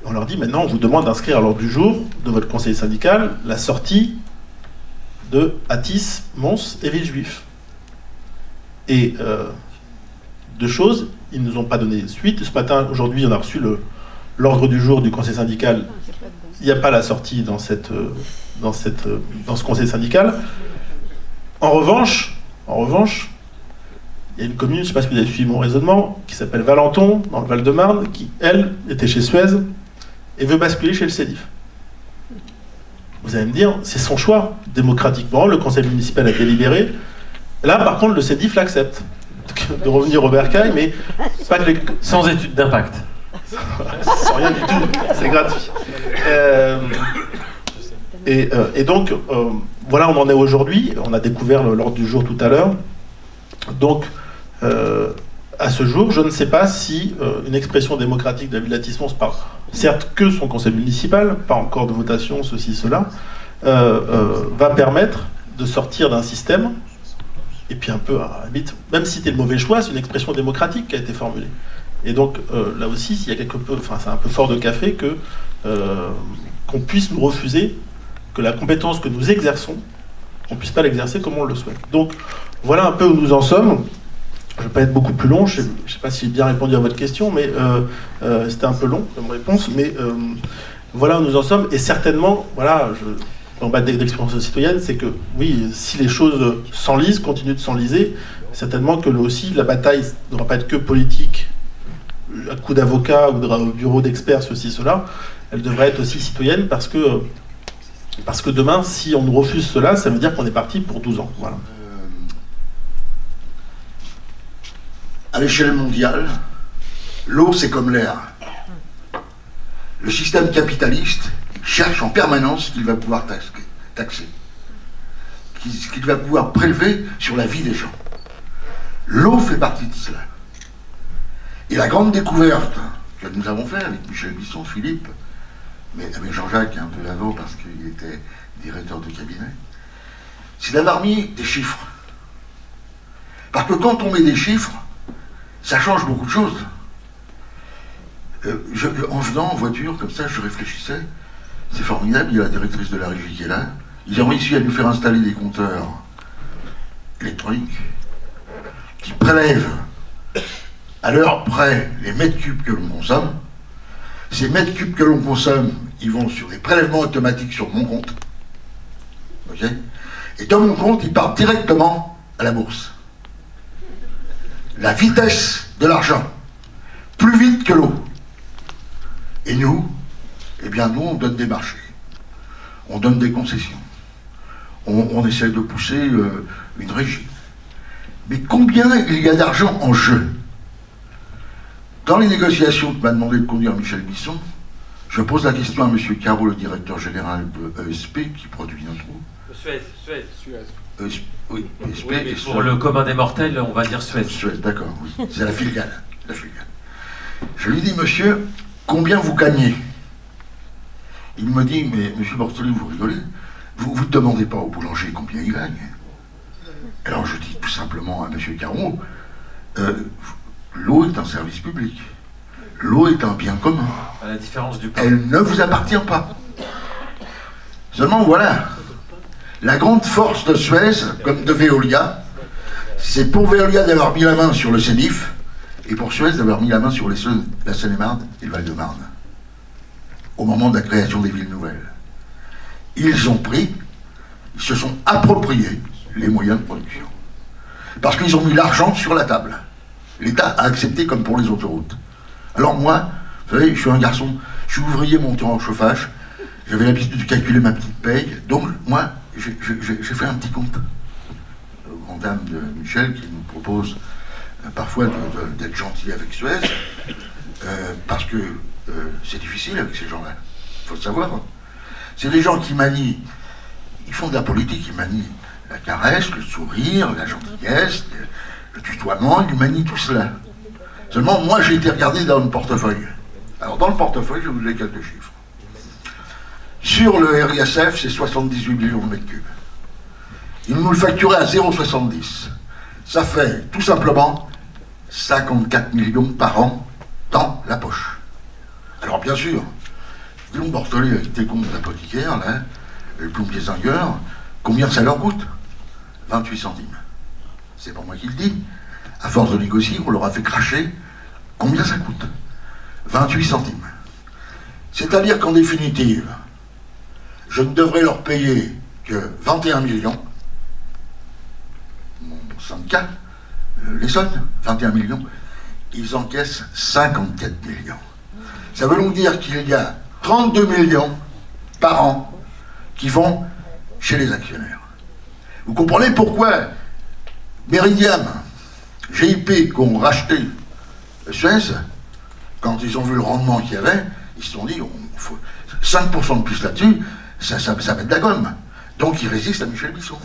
On leur dit maintenant on vous demande d'inscrire à l'ordre du jour de votre conseil syndical la sortie de Athis, Mons et Villejuif. Et deux choses, ils ne nous ont pas donné suite. Ce matin, aujourd'hui, on a reçu l'ordre du jour du conseil syndical. Il n'y a pas la sortie dans ce conseil syndical. En revanche, il y a une commune, je ne sais pas si vous avez suivi mon raisonnement, qui s'appelle Valenton, dans le Val-de-Marne, qui, elle, était chez Suez et veut basculer chez le CEDIF. Vous allez me dire, c'est son choix. Démocratiquement, le conseil municipal a délibéré. Là, par contre, le CEDIF l'accepte. De revenir au bercail, mais pas que sans étude d'impact. Sans rien du tout, c'est gratuit. Et donc, voilà, on en est aujourd'hui. On a découvert l'ordre du jour tout à l'heure. Donc, à ce jour, je ne sais pas si une expression démocratique de la ville d'Athis-Mons, par certes que son conseil municipal, pas encore de votation, ceci, cela, va permettre de sortir d'un système. Et puis un peu, à la limite, même si c'était le mauvais choix, c'est une expression démocratique qui a été formulée. Et donc, là aussi, il y a c'est un peu fort de café qu'on puisse nous refuser que la compétence que nous exerçons, on ne puisse pas l'exercer comme on le souhaite. Donc, voilà un peu où nous en sommes. Je ne vais pas être beaucoup plus long, je ne sais pas si j'ai bien répondu à votre question, mais c'était un peu long comme réponse, mais voilà où nous en sommes. Et certainement, voilà, en bas d'expérience citoyenne, c'est que oui, si les choses s'enlisent, continuent de s'enliser, certainement que là aussi, la bataille ne devra pas être que politique, à coup d'avocat ou de bureau d'experts, ceci, cela. Elle devrait être aussi citoyenne parce que demain, si on nous refuse cela, ça veut dire qu'on est parti pour 12 ans. Voilà. À l'échelle mondiale, l'eau, c'est comme l'air. Le système capitaliste cherche en permanence ce qu'il va pouvoir taxer, ce qu'il va pouvoir prélever sur la vie des gens. L'eau fait partie de cela. Et la grande découverte que nous avons faite avec Michel Bisson, Philippe, mais avec Jean-Jacques un peu avant parce qu'il était directeur de cabinet, c'est d'avoir mis des chiffres. Parce que quand on met des chiffres, ça change beaucoup de choses. En venant en voiture, comme ça, je réfléchissais. C'est formidable, il y a la directrice de la régie qui est là. Ils ont réussi à nous faire installer des compteurs électroniques qui prélèvent à l'heure près les mètres cubes que l'on consomme. Ces mètres cubes que l'on consomme, ils vont sur des prélèvements automatiques sur mon compte. Okay, et dans mon compte, ils partent directement à la bourse. La vitesse de l'argent, plus vite que l'eau. Et nous, eh bien nous, on donne des marchés, on donne des concessions, on essaie de pousser une régie. Mais combien il y a d'argent en jeu? Dans les négociations que m'a demandé de conduire Michel Bisson, je pose la question à M. Caro, le directeur général de ESP, qui produit notre eau. Suez. Oui, ESP, oui, mais pour le commun des mortels, on va dire Suez. Suez, d'accord, oui. C'est la filiale. Je lui dis, monsieur, combien vous gagnez? Il me dit, mais monsieur Bortoli, vous rigolez, vous ne demandez pas au boulanger combien il gagne. Alors je dis tout simplement à monsieur Caron, l'eau est un service public. L'eau est un bien commun. À la différence du pain. Elle ne vous appartient pas. Seulement voilà, la grande force de Suez, comme de Veolia, c'est pour Veolia d'avoir mis la main sur le CEDIF, et pour Suez d'avoir mis la main sur la Seine-et-Marne et le Val-de-Marne, au moment de la création des villes nouvelles. Ils se sont appropriés les moyens de production. Parce qu'ils ont mis l'argent sur la table. L'État a accepté comme pour les autoroutes. Alors moi, vous savez, je suis un garçon, je suis ouvrier montant en chauffage, j'avais l'habitude de calculer ma petite paye, donc moi, j'ai fait un petit compte. Grande dame de Michel qui nous propose parfois d'être gentil avec Suez, parce que c'est difficile avec ces gens-là, il faut le savoir. C'est des gens qui manient, ils font de la politique, ils manient la caresse, le sourire, la gentillesse, le tutoiement, ils manient tout cela. Seulement, moi, j'ai été regardé dans le portefeuille. Alors, dans le portefeuille, je vous donne quelques chiffres. Sur le RISF, c'est 78 millions de mètres cubes. Ils nous le facturaient à 0,70. Ça fait, tout simplement, 54 millions par an dans la poche. Alors, bien sûr, Guillaume Bortoli, avec tes comptes d'apothicaire, là, le plombier zingueur, Combien ça leur coûte? 28 centimes. C'est pas moi qui le dis. À force de négocier, on leur a fait cracher. Combien ça coûte? 28 centimes. C'est-à-dire qu'en définitive, je ne devrais leur payer que 21 millions. Mon syndicat, les soldes, 21 millions. Ils encaissent 54 millions. Ça veut donc dire qu'il y a 32 millions par an qui vont chez les actionnaires. Vous comprenez pourquoi Meridiam, GIP, qui ont racheté Suez, quand ils ont vu le rendement qu'il y avait, ils se sont dit, il faut 5% de plus là-dessus, ça va être de la gomme. Donc ils résistent à Michel Bisson.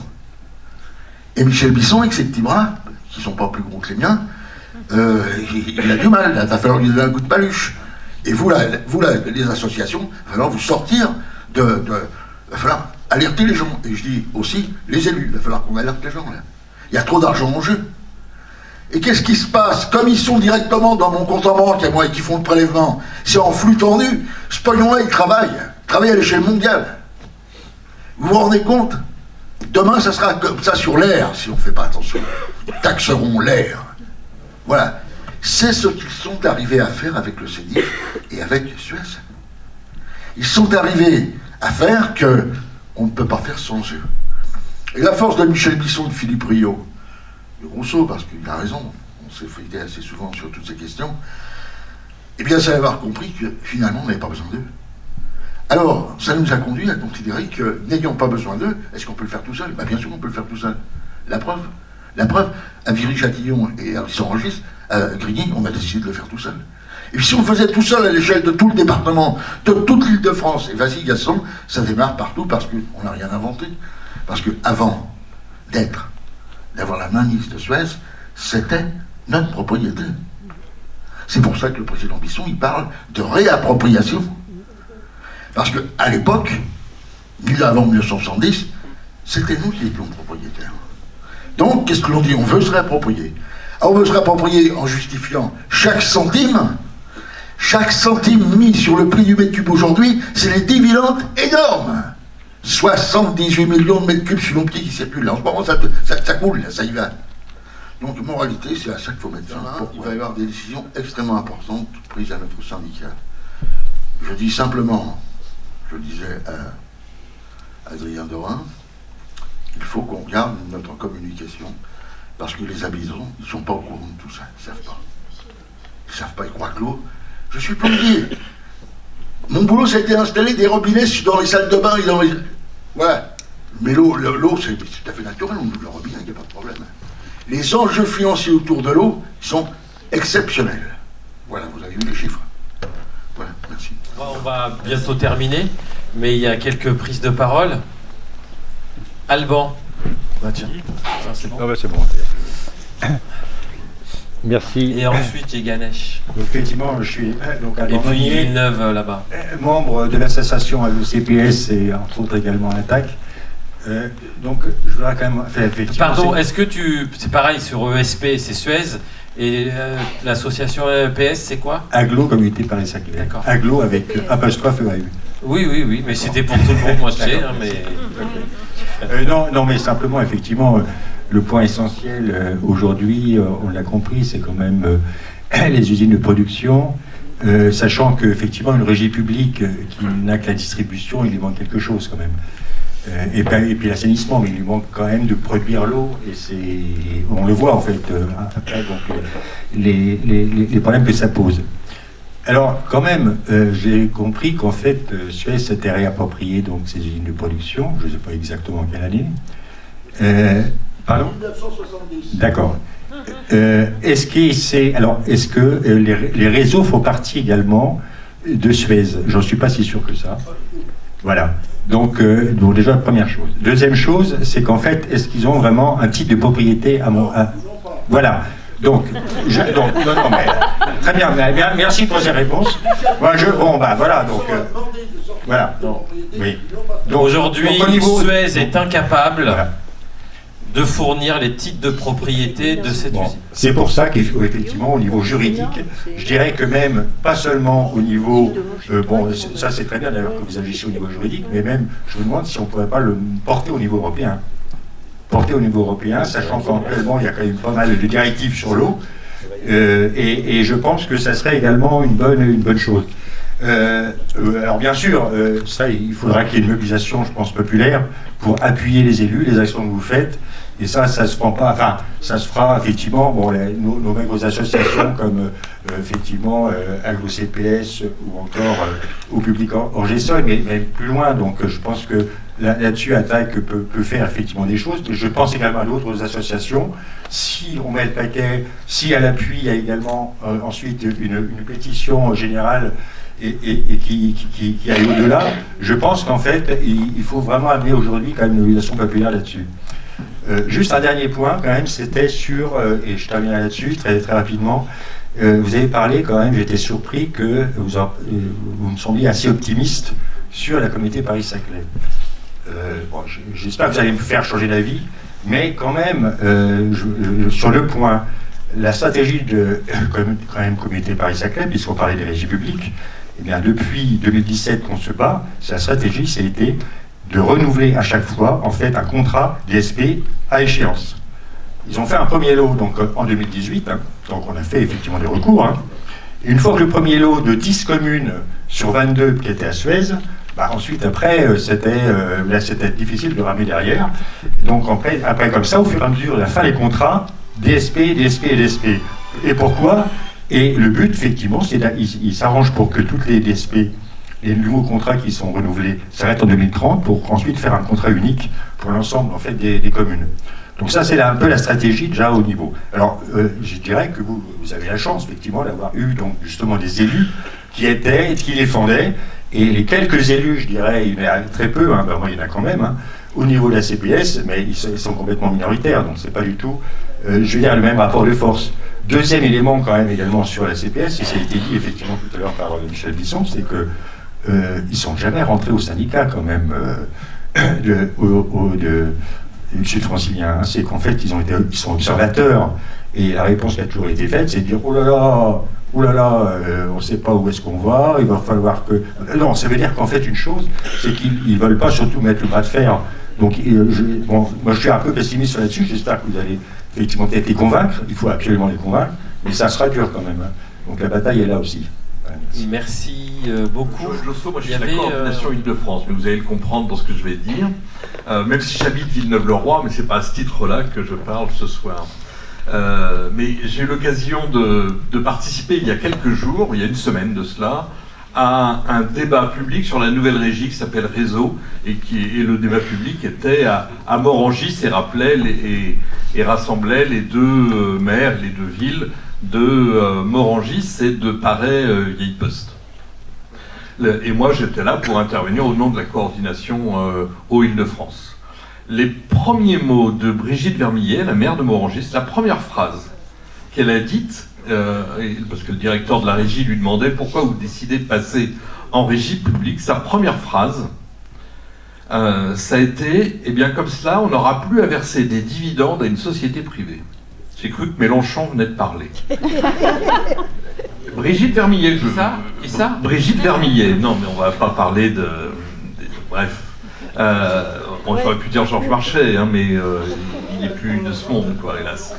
Et Michel Bisson, avec ses petits bras, qui ne sont pas plus gros que les miens, il a du mal, il va falloir lui donner un coup de paluche. Et vous, les associations, il va falloir vous sortir il va falloir alerter les gens. Et je dis aussi, les élus, il va falloir qu'on alerte les gens, là. Il y a trop d'argent en jeu. Et qu'est-ce qui se passe? Comme ils sont directement dans mon compte en banque à moi et qui font le prélèvement, c'est en flux tendu, ce pognon-là, il travaille à l'échelle mondiale. Vous vous rendez compte? Demain, ça sera comme ça sur l'air, si on ne fait pas attention. Ils taxeront l'air. Voilà. C'est ce qu'ils sont arrivés à faire avec le CEDIF et avec Suez. Ils sont arrivés à faire qu'on ne peut pas faire sans eux. Et la force de Michel Bisson, de Philippe Rio, de Rousseau, parce qu'il a raison, on s'est feuilleté assez souvent sur toutes ces questions, eh bien, c'est avoir compris que finalement, on n'avait pas besoin d'eux. Alors, ça nous a conduit à considérer que, n'ayant pas besoin d'eux, est-ce qu'on peut le faire tout seul? Bien sûr qu'on peut le faire tout seul. La preuve, à Viry-Châtillon et à Saint-Régis, à Grigny, on a décidé de le faire tout seul. Et puis si on le faisait tout seul à l'échelle de tout le département, de toute l'île de France, et vas-y Gaston, ça démarre partout parce qu'on n'a rien inventé. Parce qu'avant d'avoir la mainmise de Suez, c'était notre propriété. C'est pour ça que le président Bisson, il parle de réappropriation. Parce qu'à l'époque, avant 1970, c'était nous qui étions propriétaires. Donc, qu'est-ce que l'on dit? On veut se réapproprier. Alors, on veut se réapproprier en justifiant chaque centime mis sur le prix du mètre cube aujourd'hui, c'est des dividendes énormes. 78 millions de mètres cubes sur nos pieds qui circulent. En ce moment, ça coule, ça y va. Donc, moralité, c'est à ça qu'il faut mettre fin. Il va y avoir des décisions extrêmement importantes prises à notre syndicat. Je dis simplement, je disais à Adrien Dorin, il faut qu'on garde notre communication, parce que les habitants, ils ne sont pas au courant de tout ça, ils ne savent pas. Ils ne savent pas, ils croient que l'eau... Je suis plombier. Mon boulot, ça a été d'installer des robinets dans les salles de bain et dans les... Voilà. Mais l'eau, c'est tout à fait naturel, le robinet, il n'y a pas de problème. Les enjeux financiers autour de l'eau sont exceptionnels. Voilà, vous avez vu les chiffres. Voilà, merci. On va bientôt terminer, mais il y a quelques prises de parole. Alban. Bah tiens, c'est bon. Ah bah c'est bon. Merci. Et ensuite, j'ai Ganesh. Donc, effectivement, je suis donc et puis Villeneuve là-bas. Membre de l'association AECPS et entre autres également l'ATTAC. Donc, je voudrais quand même faire effectivement. Pardon, est-ce que c'est pareil sur ESP, c'est Suez, et l'association EPS, c'est quoi? Aglo, Communauté Paris Saclay. D'accord. Aglo avec apostrophe EAU. Oui, mais c'était pour tout le monde, moi je sais, hein, mais... non, mais simplement, effectivement, le point essentiel aujourd'hui, on l'a compris, c'est quand même les usines de production, sachant qu'effectivement, une régie publique qui n'a que la distribution, il lui manque quelque chose quand même. Et puis l'assainissement, mais il lui manque quand même de produire l'eau, et on le voit en fait, après, donc, les problèmes que ça pose. Alors, quand même, j'ai compris qu'en fait, Suez s'était réapproprié donc ces usines de production, je ne sais pas exactement quelle année. Pardon ? 1970. D'accord. Est-ce que les réseaux font partie également de Suez? J'en suis pas si sûr que ça. Voilà. Donc déjà, première chose. Deuxième chose, c'est qu'en fait, est-ce qu'ils ont vraiment un titre de propriété Voilà. Donc, non, mais très bien, merci pour ces réponses. Moi, voilà, donc, voilà. Oui. Donc, aujourd'hui, Suez est incapable de fournir les titres de propriété de cette usine. C'est pour ça qu'effectivement, au niveau juridique, je dirais que même, pas seulement au niveau... ça c'est très bien d'ailleurs que vous agissez au niveau juridique, mais même, je me demande si on ne pourrait pas le porter au niveau européen. Porter au niveau européen, sachant qu'actuellement, il y a quand même pas mal de directives sur l'eau, et je pense que ça serait également une bonne chose. Alors bien sûr, ça, il faudra qu'il y ait une mobilisation, je pense, populaire pour appuyer les élus, les actions que vous faites. Et ça se prend pas. Enfin, ça se fera effectivement. Bon, nos maigres associations comme effectivement Aglo-CPS ou encore au public Orgesol, mais plus loin. Donc, je pense que là-dessus, Attaque peut faire effectivement des choses. Je pense également à d'autres associations. Si on met le paquet, si à l'appui, il y a également ensuite une pétition générale et qui aille au-delà, je pense qu'en fait, il faut vraiment amener aujourd'hui quand même une mobilisation populaire là-dessus. Juste un dernier point, quand même, c'était sur, et je terminerai là-dessus très, très rapidement, vous avez parlé quand même, j'étais surpris que vous me sembliez assez optimiste sur la communauté Paris-Saclay. J'espère que vous allez me faire changer d'avis, mais quand même, sur le point, la stratégie de quand même communauté Paris-Saclay, puisqu'on parlait des régies publiques, eh bien, depuis 2017 qu'on se bat, sa stratégie, ça a été de renouveler à chaque fois, en fait, un contrat DSP à échéance. Ils ont fait un premier lot donc, en 2018, donc on a fait effectivement des recours. Et une fois que le premier lot de 10 communes sur 22 qui étaient à Suez, ensuite, après, c'était difficile de ramener derrière. Donc après, comme ça, au fur et à mesure, la fin des contrats, DSP, DSP et DSP. Et pourquoi ? Et le but, effectivement, c'est qu'ils s'arrangent pour que toutes les DSP, les nouveaux contrats qui sont renouvelés, s'arrêtent en 2030 pour ensuite faire un contrat unique pour l'ensemble en fait, des communes. Donc ça, c'est un peu la stratégie déjà au niveau. Alors, je dirais que vous avez la chance, effectivement, d'avoir eu donc, justement des élus qui les défendaient. Et les quelques élus, je dirais, il y en a très peu, moi, il y en a quand même, au niveau de la CPS, mais ils sont complètement minoritaires, donc c'est pas du tout, je veux dire, le même rapport de force. Deuxième élément, quand même, également sur la CPS, et ça a été dit effectivement tout à l'heure par Michel Bisson, c'est que ils sont jamais rentrés au syndicat, quand même, du Sud francilien. C'est qu'en fait, ils sont observateurs, et la réponse qui a toujours été faite, c'est de dire oh là là, on ne sait pas où est-ce qu'on va, il va falloir que... Non, ça veut dire qu'en fait, une chose, c'est qu'ils ne veulent pas surtout mettre le bras de fer. Donc, moi, je suis un peu pessimiste là-dessus, j'espère que vous allez effectivement peut-être les convaincre, il faut absolument les convaincre, mais ça sera dur quand même. Donc, la bataille est là aussi. Merci beaucoup. Moi, je suis de la coordination Île-de-France, mais vous allez le comprendre dans ce que je vais dire. Même si j'habite Villeneuve-le-Roi, mais ce n'est pas à ce titre-là que je parle ce soir. Mais j'ai eu l'occasion de participer il y a quelques jours, il y a une semaine de cela, à un débat public sur la nouvelle régie qui s'appelle Réseau, et le débat public était à Morangis et rappelait et rassemblait les deux maires, les deux villes de Morangis et de Paray-Vieille-Poste. Et moi j'étais là pour intervenir au nom de la coordination aux Île-de-France. Les premiers mots de Brigitte Vermillet, la maire de Morangis, la première phrase qu'elle a dite, parce que le directeur de la régie lui demandait pourquoi vous décidez de passer en régie publique, sa première phrase, ça a été, eh bien comme cela, on n'aura plus à verser des dividendes à une société privée. J'ai cru que Mélenchon venait de parler. Brigitte Vermillet, Brigitte Vermillet, non mais on va pas parler bref. J'aurais pu dire Georges Marchais, mais il n'est plus de ce monde, quoi, hélas.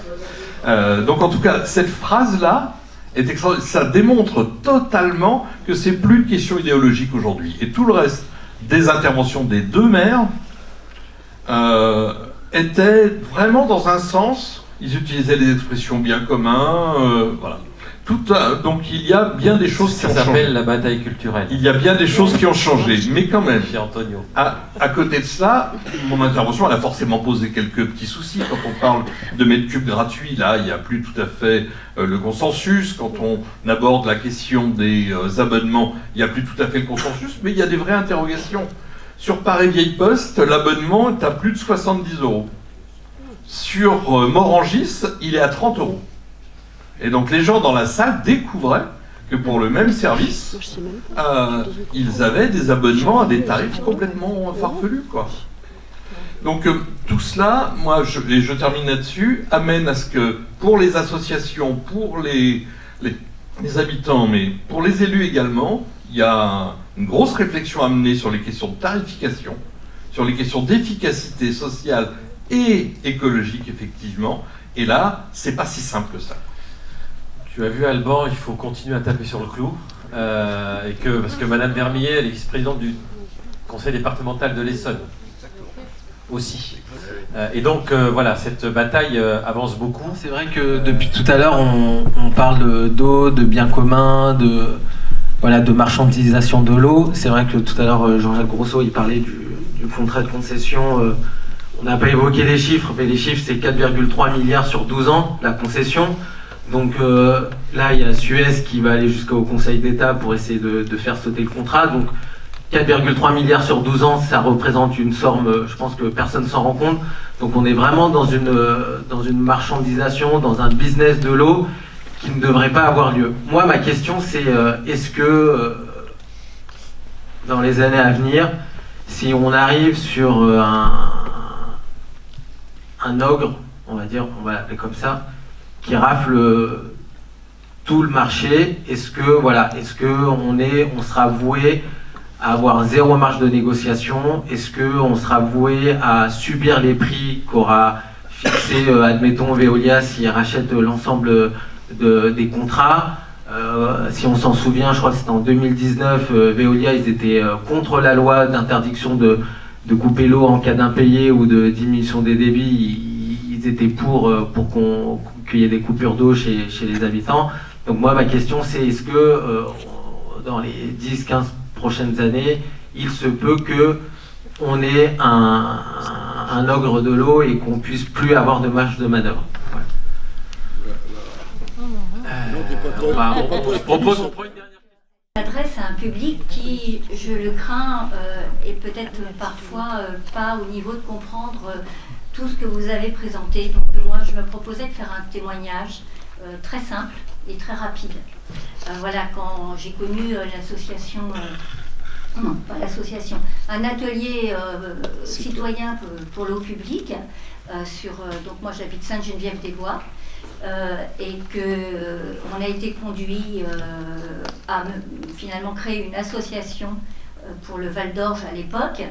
Donc en tout cas, cette phrase-là est extraordinaire. Ça démontre totalement que c'est plus une question idéologique aujourd'hui. Et tout le reste des interventions des deux maires était vraiment dans un sens, ils utilisaient des expressions bien communs, voilà. Donc il y a bien des choses qui ont changé. Ça s'appelle la bataille culturelle. Il y a bien des choses qui ont changé, mais quand même, à côté de cela, mon intervention elle a forcément posé quelques petits soucis. Quand on parle de mètres cubes gratuits, là, il n'y a plus tout à fait le consensus. Quand on aborde la question des abonnements, il n'y a plus tout à fait le consensus, mais il y a des vraies interrogations. Sur Paray-Vieille-Poste, l'abonnement est à plus de 70 €. Sur Morangis, il est à 30 €. Et donc les gens dans la salle découvraient que pour le même service, ils avaient des abonnements à des tarifs complètement farfelus, quoi. Donc tout cela, moi, je termine là-dessus, amène à ce que pour les associations, pour les habitants, mais pour les élus également, il y a une grosse réflexion à mener sur les questions de tarification, sur les questions d'efficacité sociale et écologique, effectivement. Et là, c'est pas si simple que ça. Tu as vu, Alban, il faut continuer à taper sur le clou. Parce que Madame Vermillet, elle est vice-présidente du conseil départemental de l'Essonne. Aussi. Et donc, voilà, cette bataille avance beaucoup. C'est vrai que depuis tout à l'heure, on parle d'eau, de biens communs, de marchandisation de l'eau. C'est vrai que tout à l'heure, Jean-Jacques Grosso, il parlait du contrat de concession. On n'a pas évoqué les chiffres, mais les chiffres, c'est 4,3 milliards sur 12 ans, la concession. Donc là, il y a Suez qui va aller jusqu'au Conseil d'État pour essayer de faire sauter le contrat. Donc 4,3 milliards sur 12 ans, ça représente une somme, je pense que personne ne s'en rend compte. Donc on est vraiment dans une marchandisation, dans un business de l'eau qui ne devrait pas avoir lieu. Moi, ma question, c'est est-ce que dans les années à venir, si on arrive sur un ogre, on va dire, on va l'appeler comme ça, qui rafle tout le marché, est-ce que on sera voué à avoir zéro marge de négociation? Est-ce qu'on sera voué à subir les prix qu'aura fixé, admettons, Veolia s'il rachète l'ensemble des contrats? Si on s'en souvient, je crois que c'était en 2019, Veolia, ils étaient contre la loi d'interdiction de couper l'eau en cas d'impayé ou de diminution des débits. Ils étaient pour qu'il y ait des coupures d'eau chez les habitants. Donc moi, ma question, c'est est-ce que dans les 10-15 prochaines années, il se peut qu'on ait un ogre de l'eau et qu'on puisse plus avoir de marge de manœuvre. On propose une dernière question. S'adresse à un public qui, je le crains, est peut-être parfois pas au niveau de comprendre tout ce que vous avez présenté. Donc moi, je me proposais de faire un témoignage très simple et très rapide. Voilà, quand j'ai connu l'association, non, pas l'association, un atelier citoyen pour l'eau publique, donc moi j'habite Sainte-Geneviève-des-Bois, et qu'on a été conduit à finalement créer une association pour le Val d'Orge à l'époque.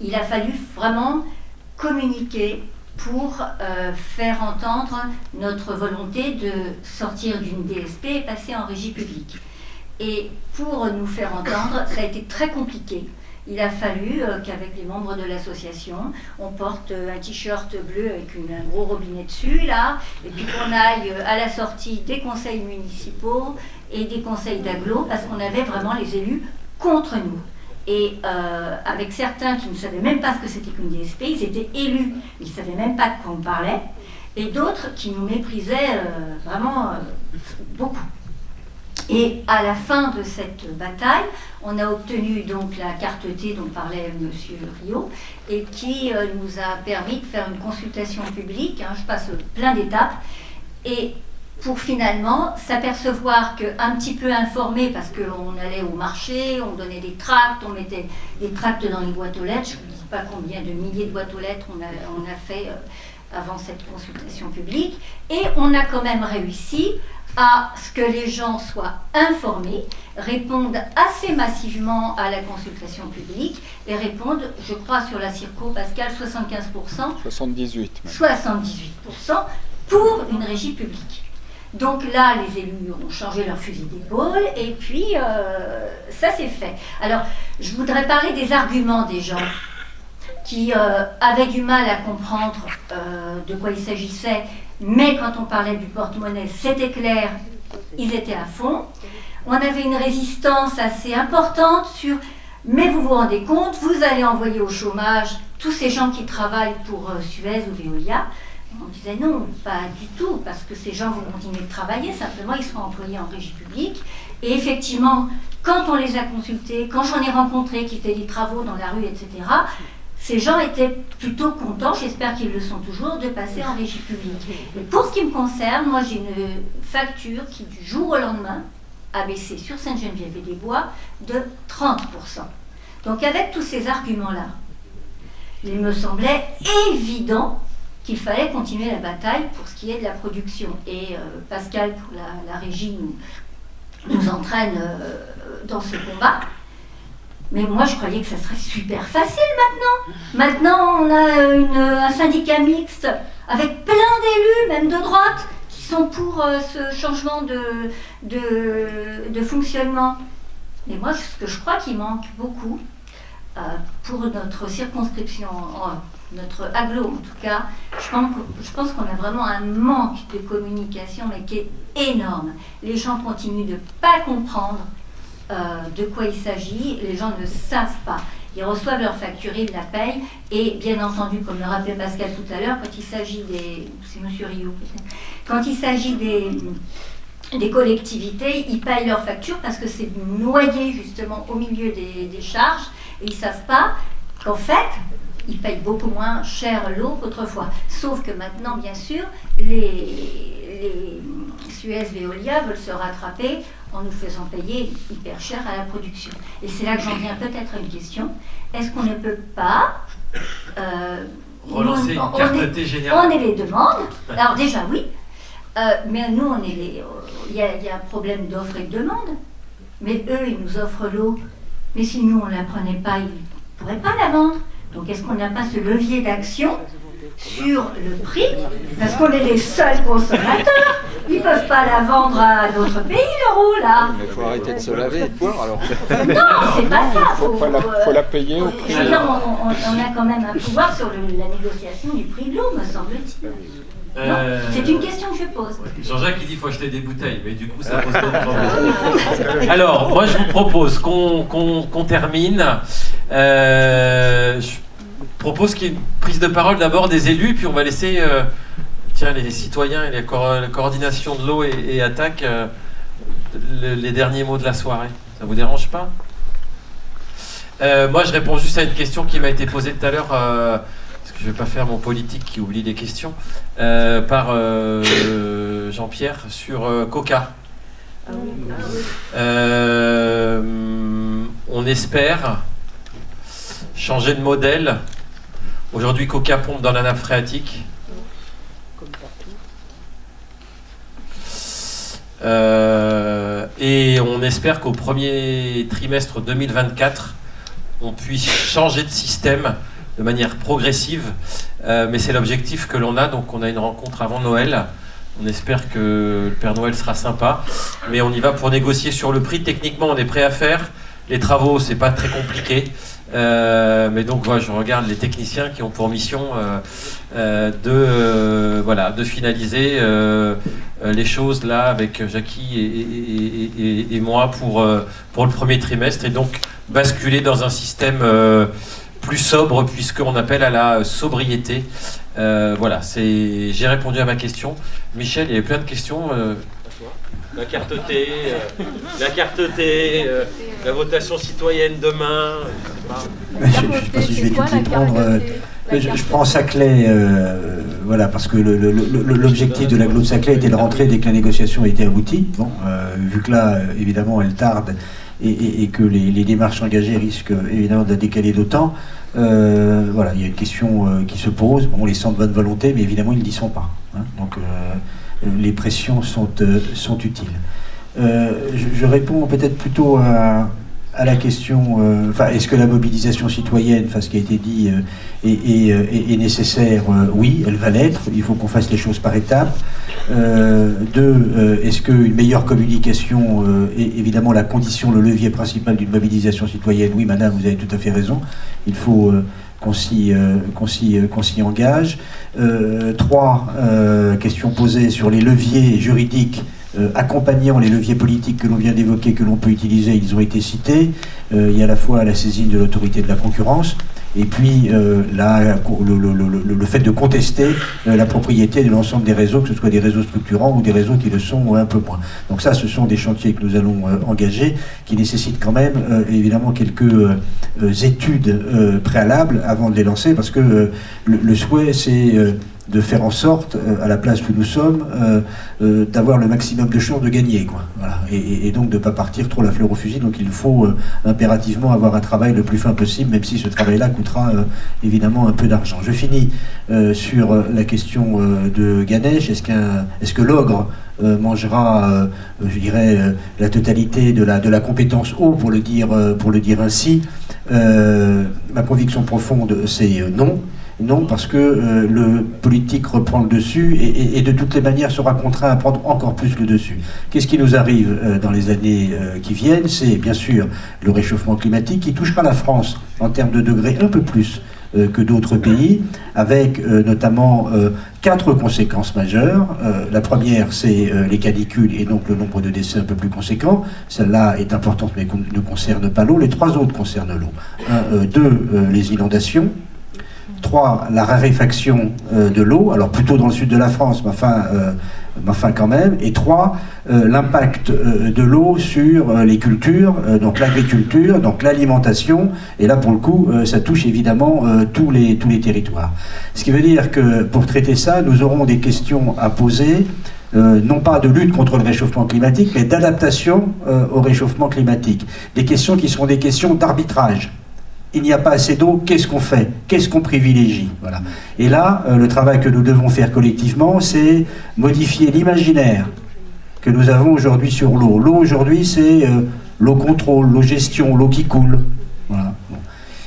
Il a fallu vraiment communiquer pour faire entendre notre volonté de sortir d'une DSP et passer en régie publique. Et pour nous faire entendre, ça a été très compliqué. Il a fallu qu'avec les membres de l'association, on porte un t-shirt bleu avec un gros robinet dessus, là, et puis qu'on aille à la sortie des conseils municipaux et des conseils d'agglo, parce qu'on avait vraiment les élus contre nous. Et avec certains qui ne savaient même pas ce que c'était qu'une DSP, ils étaient élus, ils ne savaient même pas de quoi on parlait, et d'autres qui nous méprisaient vraiment beaucoup. Et à la fin de cette bataille, on a obtenu donc la carte T dont parlait M. Rio, et qui nous a permis de faire une consultation publique, je passe plein d'étapes, et pour finalement s'apercevoir qu'un petit peu informé, parce qu'on allait au marché, on donnait des tracts, on mettait des tracts dans les boîtes aux lettres, je ne dis pas combien de milliers de boîtes aux lettres on a fait avant cette consultation publique, et on a quand même réussi à ce que les gens soient informés, répondent assez massivement à la consultation publique et répondent, je crois sur la Circo, Pascal, 75%, 78 même. 78% pour une régie publique. Donc là, les élus ont changé leur fusil d'épaule et puis ça s'est fait. Alors, je voudrais parler des arguments des gens qui avaient du mal à comprendre de quoi il s'agissait, mais quand on parlait du porte-monnaie, c'était clair, ils étaient à fond. On avait une résistance assez importante sur « mais vous vous rendez compte, vous allez envoyer au chômage tous ces gens qui travaillent pour Suez ou Veolia ». On disait non, pas du tout, parce que ces gens vont continuer de travailler, simplement ils seront employés en régie publique. Et effectivement, quand on les a consultés, quand j'en ai rencontré qui faisaient des travaux dans la rue, etc., ces gens étaient plutôt contents, j'espère qu'ils le sont toujours, de passer en régie publique. Et pour ce qui me concerne, moi j'ai une facture qui du jour au lendemain a baissé sur Sainte-Geneviève-des-Bois de 30%. Donc avec tous ces arguments-là, Il me semblait évident qu'il fallait continuer la bataille pour ce qui est de la production. Et Pascal, pour la régie, nous entraîne dans ce combat. Mais moi, je croyais que ça serait super facile maintenant. Maintenant, on a un syndicat mixte avec plein d'élus, même de droite, qui sont pour ce changement de fonctionnement. Mais moi, ce que je crois qu'il manque beaucoup, pour notre circonscription, notre agglo en tout cas, je pense qu'on a vraiment un manque de communication, mais qui est énorme. Les gens continuent de ne pas comprendre de quoi il s'agit, les gens ne savent pas. Ils reçoivent leur facture, ils la payent, et bien entendu, comme le rappelait Pascal tout à l'heure, quand il s'agit c'est Monsieur Rio peut-être, quand il s'agit des collectivités, ils payent leur facture parce que c'est noyé justement au milieu des charges, et ils ne savent pas qu'en fait, ils payent beaucoup moins cher l'eau qu'autrefois. Sauf que maintenant, bien sûr, les Suez Veolia veulent se rattraper en nous faisant payer hyper cher à la production. Et c'est là que j'en viens peut-être à une question. Est-ce qu'on ne peut pas relancer une carte générale? On est les demandes. Alors déjà oui, mais nous on est les. Il y a un problème d'offre et de demande. Mais eux ils nous offrent l'eau. Mais si nous on ne la prenait pas, ils ne pourraient pas la vendre. Donc est-ce qu'on n'a pas ce levier d'action sur le prix, parce qu'on est les seuls consommateurs. Ils ne peuvent pas la vendre à d'autres pays, l'euro, là. Mais il faut arrêter de se laver et de boire, alors. Non, c'est pas ça. Faut la payer au prix. On a quand même un pouvoir sur la négociation du prix de l'eau, me semble-t-il. C'est une question que je pose. Jean-Jacques il dit qu'il faut acheter des bouteilles, mais du coup ça pose pas de problème. Alors, moi je vous propose qu'on termine. Je propose qu'il y ait une prise de parole d'abord des élus, puis on va laisser les citoyens et la coordination de l'eau et attaque les derniers mots de la soirée. Ça vous dérange pas? Moi je réponds juste à une question qui m'a été posée tout à l'heure, parce que je ne vais pas faire mon politique qui oublie les questions, par Jean-Pierre sur Coca. On espère changer de modèle. Aujourd'hui, Coca pompe dans la nappe phréatique. Et on espère qu'au premier trimestre 2024, on puisse changer de système de manière progressive. Mais c'est l'objectif que l'on a. Donc on a une rencontre avant Noël. On espère que le Père Noël sera sympa. Mais on y va pour négocier sur le prix. Techniquement, on est prêt à faire. Les travaux, c'est pas très compliqué. Mais donc voilà, je regarde les techniciens qui ont pour mission de finaliser les choses là avec Jackie et moi pour le premier trimestre, et donc basculer dans un système plus sobre, puisqu'on appelle à la sobriété. Voilà, j'ai répondu à ma question. Michel, il y avait plein de questions. La carte T, la votation citoyenne demain. Je ne sais pas si je vais tout y prendre. Je prends Saclay, voilà, parce que l'objectif de l'agglo de Saclay était de rentrer dès que la négociation était aboutie. Bon, vu que là, évidemment, elle tarde et que les démarches engagées risquent évidemment de la décaler d'autant. Voilà, il y a une question qui se pose. Bon, on les sent de bonne volonté, mais évidemment, ils n'y sont pas. Hein, donc, les pressions sont utiles. Je réponds peut-être plutôt à la question, est-ce que la mobilisation citoyenne, ce qui a été dit, est nécessaire? Oui, elle va l'être. Il faut qu'on fasse les choses par étapes. Est-ce qu'une meilleure communication est évidemment la condition, le levier principal d'une mobilisation citoyenne? Oui, madame, vous avez tout à fait raison. Il faut qu'on s'y engage. 3 questions posées sur les leviers juridiques accompagnant les leviers politiques que l'on vient d'évoquer, que l'on peut utiliser. Ils ont été cités. Il y a à la fois la saisine de l'autorité de la concurrence, et puis le fait de contester la propriété de l'ensemble des réseaux, que ce soit des réseaux structurants ou des réseaux qui le sont un peu moins. Donc ça, ce sont des chantiers que nous allons engager, qui nécessitent quand même évidemment quelques études préalables avant de les lancer, parce que le souhait, c'est de faire en sorte, à la place où nous sommes, d'avoir le maximum de chances de gagner, quoi. Voilà. Et donc de ne pas partir trop la fleur au fusil. Donc il faut impérativement avoir un travail le plus fin possible, même si ce travail-là coûtera évidemment un peu d'argent. Je finis sur la question de Ganesh. Est-ce que l'ogre mangera, je dirais, la totalité de la compétence eau, pour le dire ainsi? Ma conviction profonde, c'est non. Non, parce que le politique reprend le dessus et de toutes les manières sera contraint à prendre encore plus le dessus. Qu'est-ce qui nous arrive dans les années qui viennent? C'est bien sûr le réchauffement climatique qui touchera la France en termes de degrés un peu plus que d'autres pays, avec notamment 4 conséquences majeures. La première, c'est les canicules et donc le nombre de décès un peu plus conséquent. Celle-là est importante mais ne concerne pas l'eau. Les 3 autres concernent l'eau. 2, les inondations. 3, la raréfaction de l'eau, alors plutôt dans le sud de la France, mais enfin quand même. Et 3, l'impact de l'eau sur les cultures, donc l'agriculture, donc l'alimentation. Et là, pour le coup, ça touche évidemment tous les territoires. Ce qui veut dire que pour traiter ça, nous aurons des questions à poser, non pas de lutte contre le réchauffement climatique, mais d'adaptation au réchauffement climatique. Des questions qui seront des questions d'arbitrage. Il n'y a pas assez d'eau, qu'est-ce qu'on fait? Qu'est-ce qu'on privilégie? Voilà. Et là, le travail que nous devons faire collectivement, c'est modifier l'imaginaire que nous avons aujourd'hui sur l'eau. L'eau aujourd'hui, c'est l'eau contrôle, l'eau gestion, l'eau qui coule. Voilà. Bon.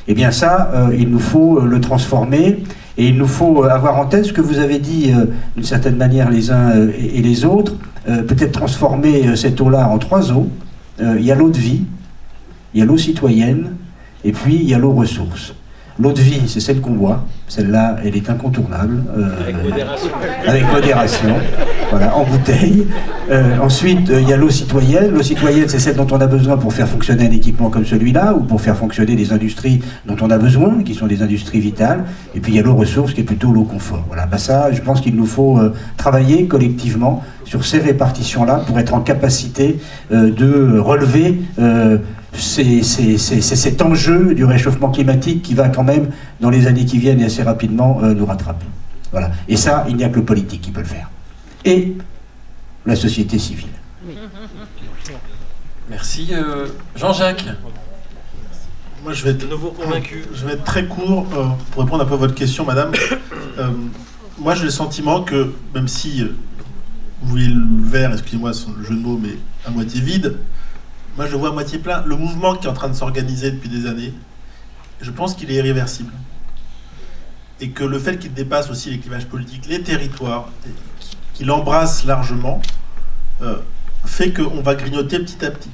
Eh bien ça, il nous faut le transformer, et il nous faut avoir en tête ce que vous avez dit d'une certaine manière les uns et les autres, peut-être transformer cette eau-là en 3 eaux. Il y a l'eau de vie, il y a l'eau citoyenne, et puis, il y a l'eau ressource. L'eau de vie, c'est celle qu'on boit. Celle-là, elle est incontournable. Avec modération. Avec modération. Voilà, en bouteille. Ensuite, il y a l'eau citoyenne. L'eau citoyenne, c'est celle dont on a besoin pour faire fonctionner un équipement comme celui-là, ou pour faire fonctionner des industries dont on a besoin, qui sont des industries vitales. Et puis, il y a l'eau ressource, qui est plutôt l'eau confort. Voilà, bah ça, je pense qu'il nous faut travailler collectivement sur ces répartitions-là pour être en capacité de relever c'est cet enjeu du réchauffement climatique qui va quand même, dans les années qui viennent et assez rapidement, nous rattraper. Voilà. Et ça, il n'y a que le politique qui peut le faire. Et la société civile. Merci. Jean-Jacques. Moi, je vais être très court pour répondre un peu à votre question, madame. Moi, j'ai le sentiment que, même si vous voyez le verre, excusez-moi le jeu de mots, mais à moitié vide, moi, je le vois à moitié plein. Le mouvement qui est en train de s'organiser depuis des années, je pense qu'il est irréversible. Et que le fait qu'il dépasse aussi les clivages politiques, les territoires, qu'il embrasse largement, fait qu'on va grignoter petit à petit.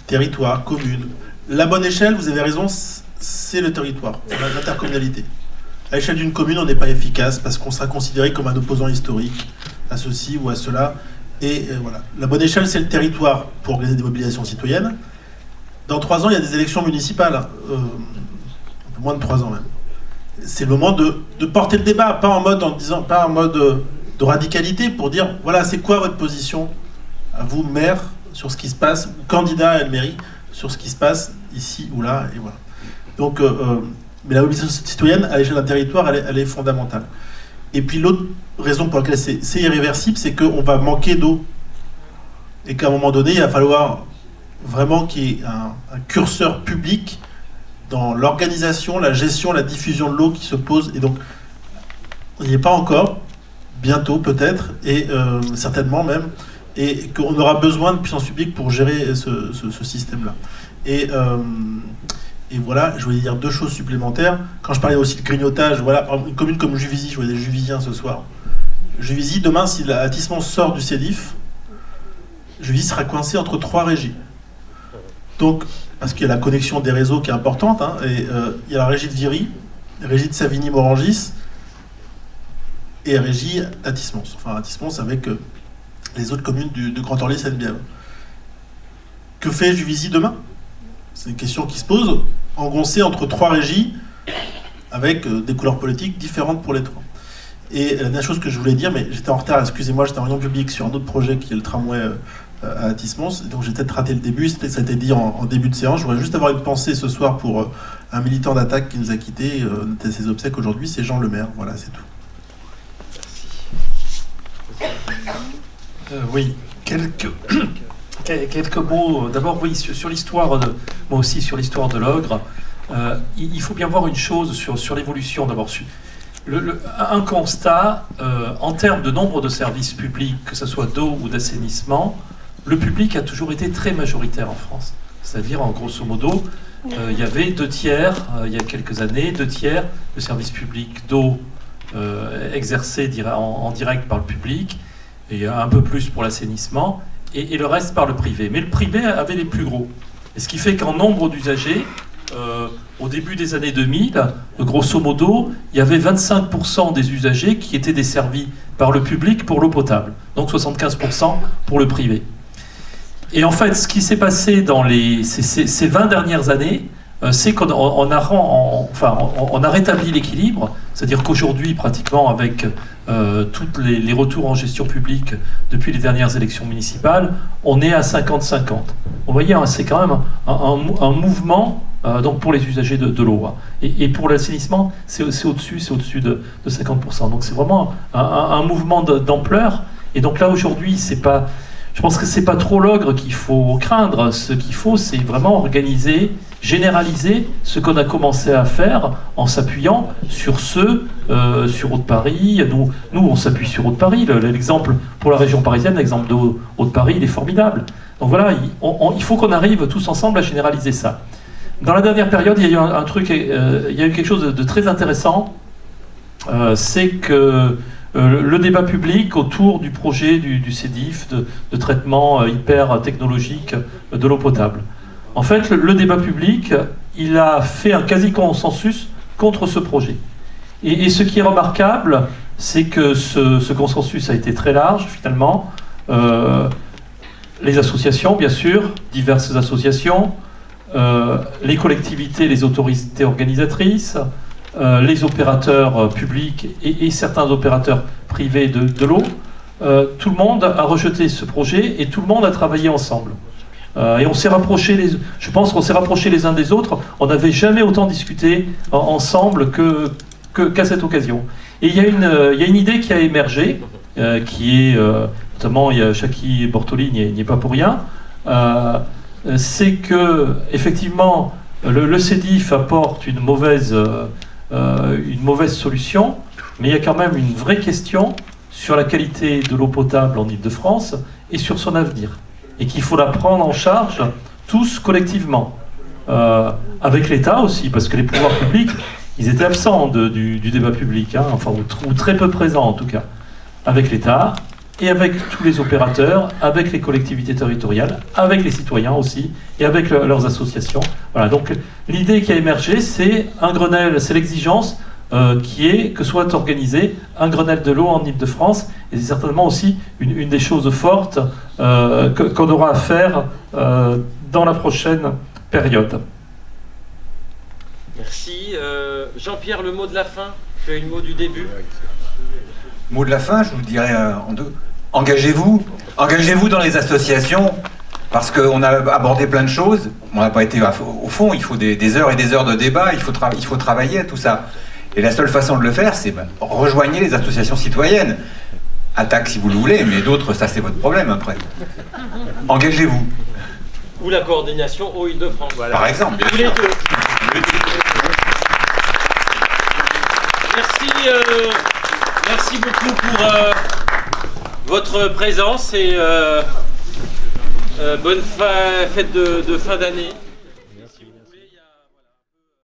Territoire, commune. La bonne échelle, vous avez raison, c'est le territoire, l'intercommunalité. À l'échelle d'une commune, on n'est pas efficace parce qu'on sera considéré comme un opposant historique à ceci ou à cela. Et voilà. La bonne échelle, c'est le territoire pour organiser des mobilisations citoyennes. Dans 3 ans, il y a des élections municipales, un peu moins de 3 ans même. C'est le moment de porter le débat, pas en mode de radicalité, pour dire voilà, c'est quoi votre position à vous, maire, sur ce qui se passe, ou candidat à la mairie, sur ce qui se passe ici ou là, et voilà. Donc, mais la mobilisation citoyenne à l'échelle d'un territoire, elle est fondamentale. Et puis l'autre raison pour laquelle c'est irréversible, c'est qu'on va manquer d'eau. Et qu'à un moment donné, il va falloir vraiment qu'il y ait un curseur public dans l'organisation, la gestion, la diffusion de l'eau qui se pose. Et donc, on n'y est pas encore, bientôt peut-être, et certainement même, et qu'on aura besoin de puissance publique pour gérer ce système-là. Et voilà, je voulais dire 2 choses supplémentaires. Quand je parlais aussi de grignotage, voilà, une commune comme Juvisy, je voyais des Juvisiens ce soir. Juvisy, demain, si l'atissement sort du CEDIF, Juvisy sera coincé entre 3 régies. Donc, parce qu'il y a la connexion des réseaux qui est importante, hein, et il y a la régie de Viry, la régie de Savigny-Morangis, et la régie d'Athis-Mons. Enfin, Athis-Mons avec les autres communes de Grand Orly et Seine-Bièvre. Que fait Juvisy demain? C'est une question qui se pose, engoncée entre 3 régies, avec des couleurs politiques différentes pour les 3. Et la dernière chose que je voulais dire, mais j'étais en retard, excusez-moi, j'étais en réunion publique sur un autre projet qui est le tramway à Athis-Mons, donc j'ai peut-être raté le début, ça a été dit en début de séance. Je voudrais juste avoir une pensée ce soir pour un militant d'Attaque qui nous a quittés, ses obsèques aujourd'hui, c'est Jean Lemaire, voilà, c'est tout. Oui, quelques mots. D'abord, oui, sur l'histoire, moi aussi, sur l'histoire de l'Ogre. Il faut bien voir une chose sur l'évolution. D'abord, un constat, en termes de nombre de services publics, que ce soit d'eau ou d'assainissement, le public a toujours été très majoritaire en France. C'est-à-dire, en grosso modo, il y avait 2 tiers, il y a quelques années, 2 tiers de services publics d'eau exercés en direct par le public, et un peu plus pour l'assainissement, et le reste par le privé. Mais le privé avait les plus gros. Et ce qui fait qu'en nombre d'usagers, au début des années 2000, grosso modo, il y avait 25% des usagers qui étaient desservis par le public pour l'eau potable, donc 75% pour le privé. Et en fait, ce qui s'est passé dans ces 20 dernières années, c'est qu'on a rétabli l'équilibre, c'est-à-dire qu'aujourd'hui, pratiquement avec tous les retours en gestion publique depuis les dernières élections municipales, on est à 50-50. Vous voyez, c'est quand même un mouvement donc pour les usagers de l'eau. Et pour l'assainissement, c'est au-dessus de 50%. Donc c'est vraiment un mouvement d'ampleur. Et donc là, aujourd'hui, je pense que c'est pas trop l'Ogre qu'il faut craindre. Ce qu'il faut, c'est vraiment organiser, généraliser ce qu'on a commencé à faire en s'appuyant sur sur Haute-Paris. Nous, on s'appuie sur Haute-Paris. L'exemple pour la région parisienne, l'exemple de Haute-Paris, il est formidable. Donc voilà, il faut qu'on arrive tous ensemble à généraliser ça. Dans la dernière période, il y a eu il y a eu quelque chose de très intéressant. C'est que le débat public autour du projet du CEDIF de traitement hyper technologique de l'eau potable. En fait, le débat public, il a fait un quasi-consensus contre ce projet. Et ce qui est remarquable, c'est que ce consensus a été très large, finalement. Les associations, bien sûr, diverses associations, les collectivités, les autorités organisatrices, les opérateurs publics et certains opérateurs privés de l'eau, tout le monde a rejeté ce projet et tout le monde a travaillé ensemble. Et on s'est rapprochés, je pense qu'on s'est rapprochés les uns des autres. On n'avait jamais autant discuté ensemble qu'à cette occasion. Et il y a une idée qui a émergé, qui est, notamment, il y a Jackie Bortoli, il n'y est pas pour rien, c'est que, effectivement, le CEDIF apporte une mauvaise solution, mais il y a quand même une vraie question sur la qualité de l'eau potable en Île-de-France et sur son avenir. Et qu'il faut la prendre en charge tous collectivement. Avec l'État aussi, parce que les pouvoirs publics, ils étaient absents du débat public, ou très peu présents en tout cas. Avec l'État et avec tous les opérateurs, avec les collectivités territoriales, avec les citoyens aussi, et avec leurs associations. Voilà, donc l'idée qui a émergé, c'est un Grenelle, c'est l'exigence qui est que soit organisé un Grenelle de l'eau en Île-de-France, et c'est certainement aussi une des choses fortes qu'on aura à faire dans la prochaine période. Merci. Jean-Pierre, le mot de la fin, tu as eu le mot du début. Mot de la fin, je vous dirais en deux. Engagez-vous dans les associations, parce qu'on a abordé plein de choses. On n'a pas été au fond, il faut des heures et des heures de débat, il faut travailler à tout ça. Et la seule façon de le faire, c'est rejoignez les associations citoyennes. Attaque si vous le voulez, mais d'autres, ça c'est votre problème après. Engagez-vous. Ou la coordination au Île-de-France. Voilà. Par exemple. Tous les deux. Merci beaucoup pour votre présence et bonne fête de fin d'année.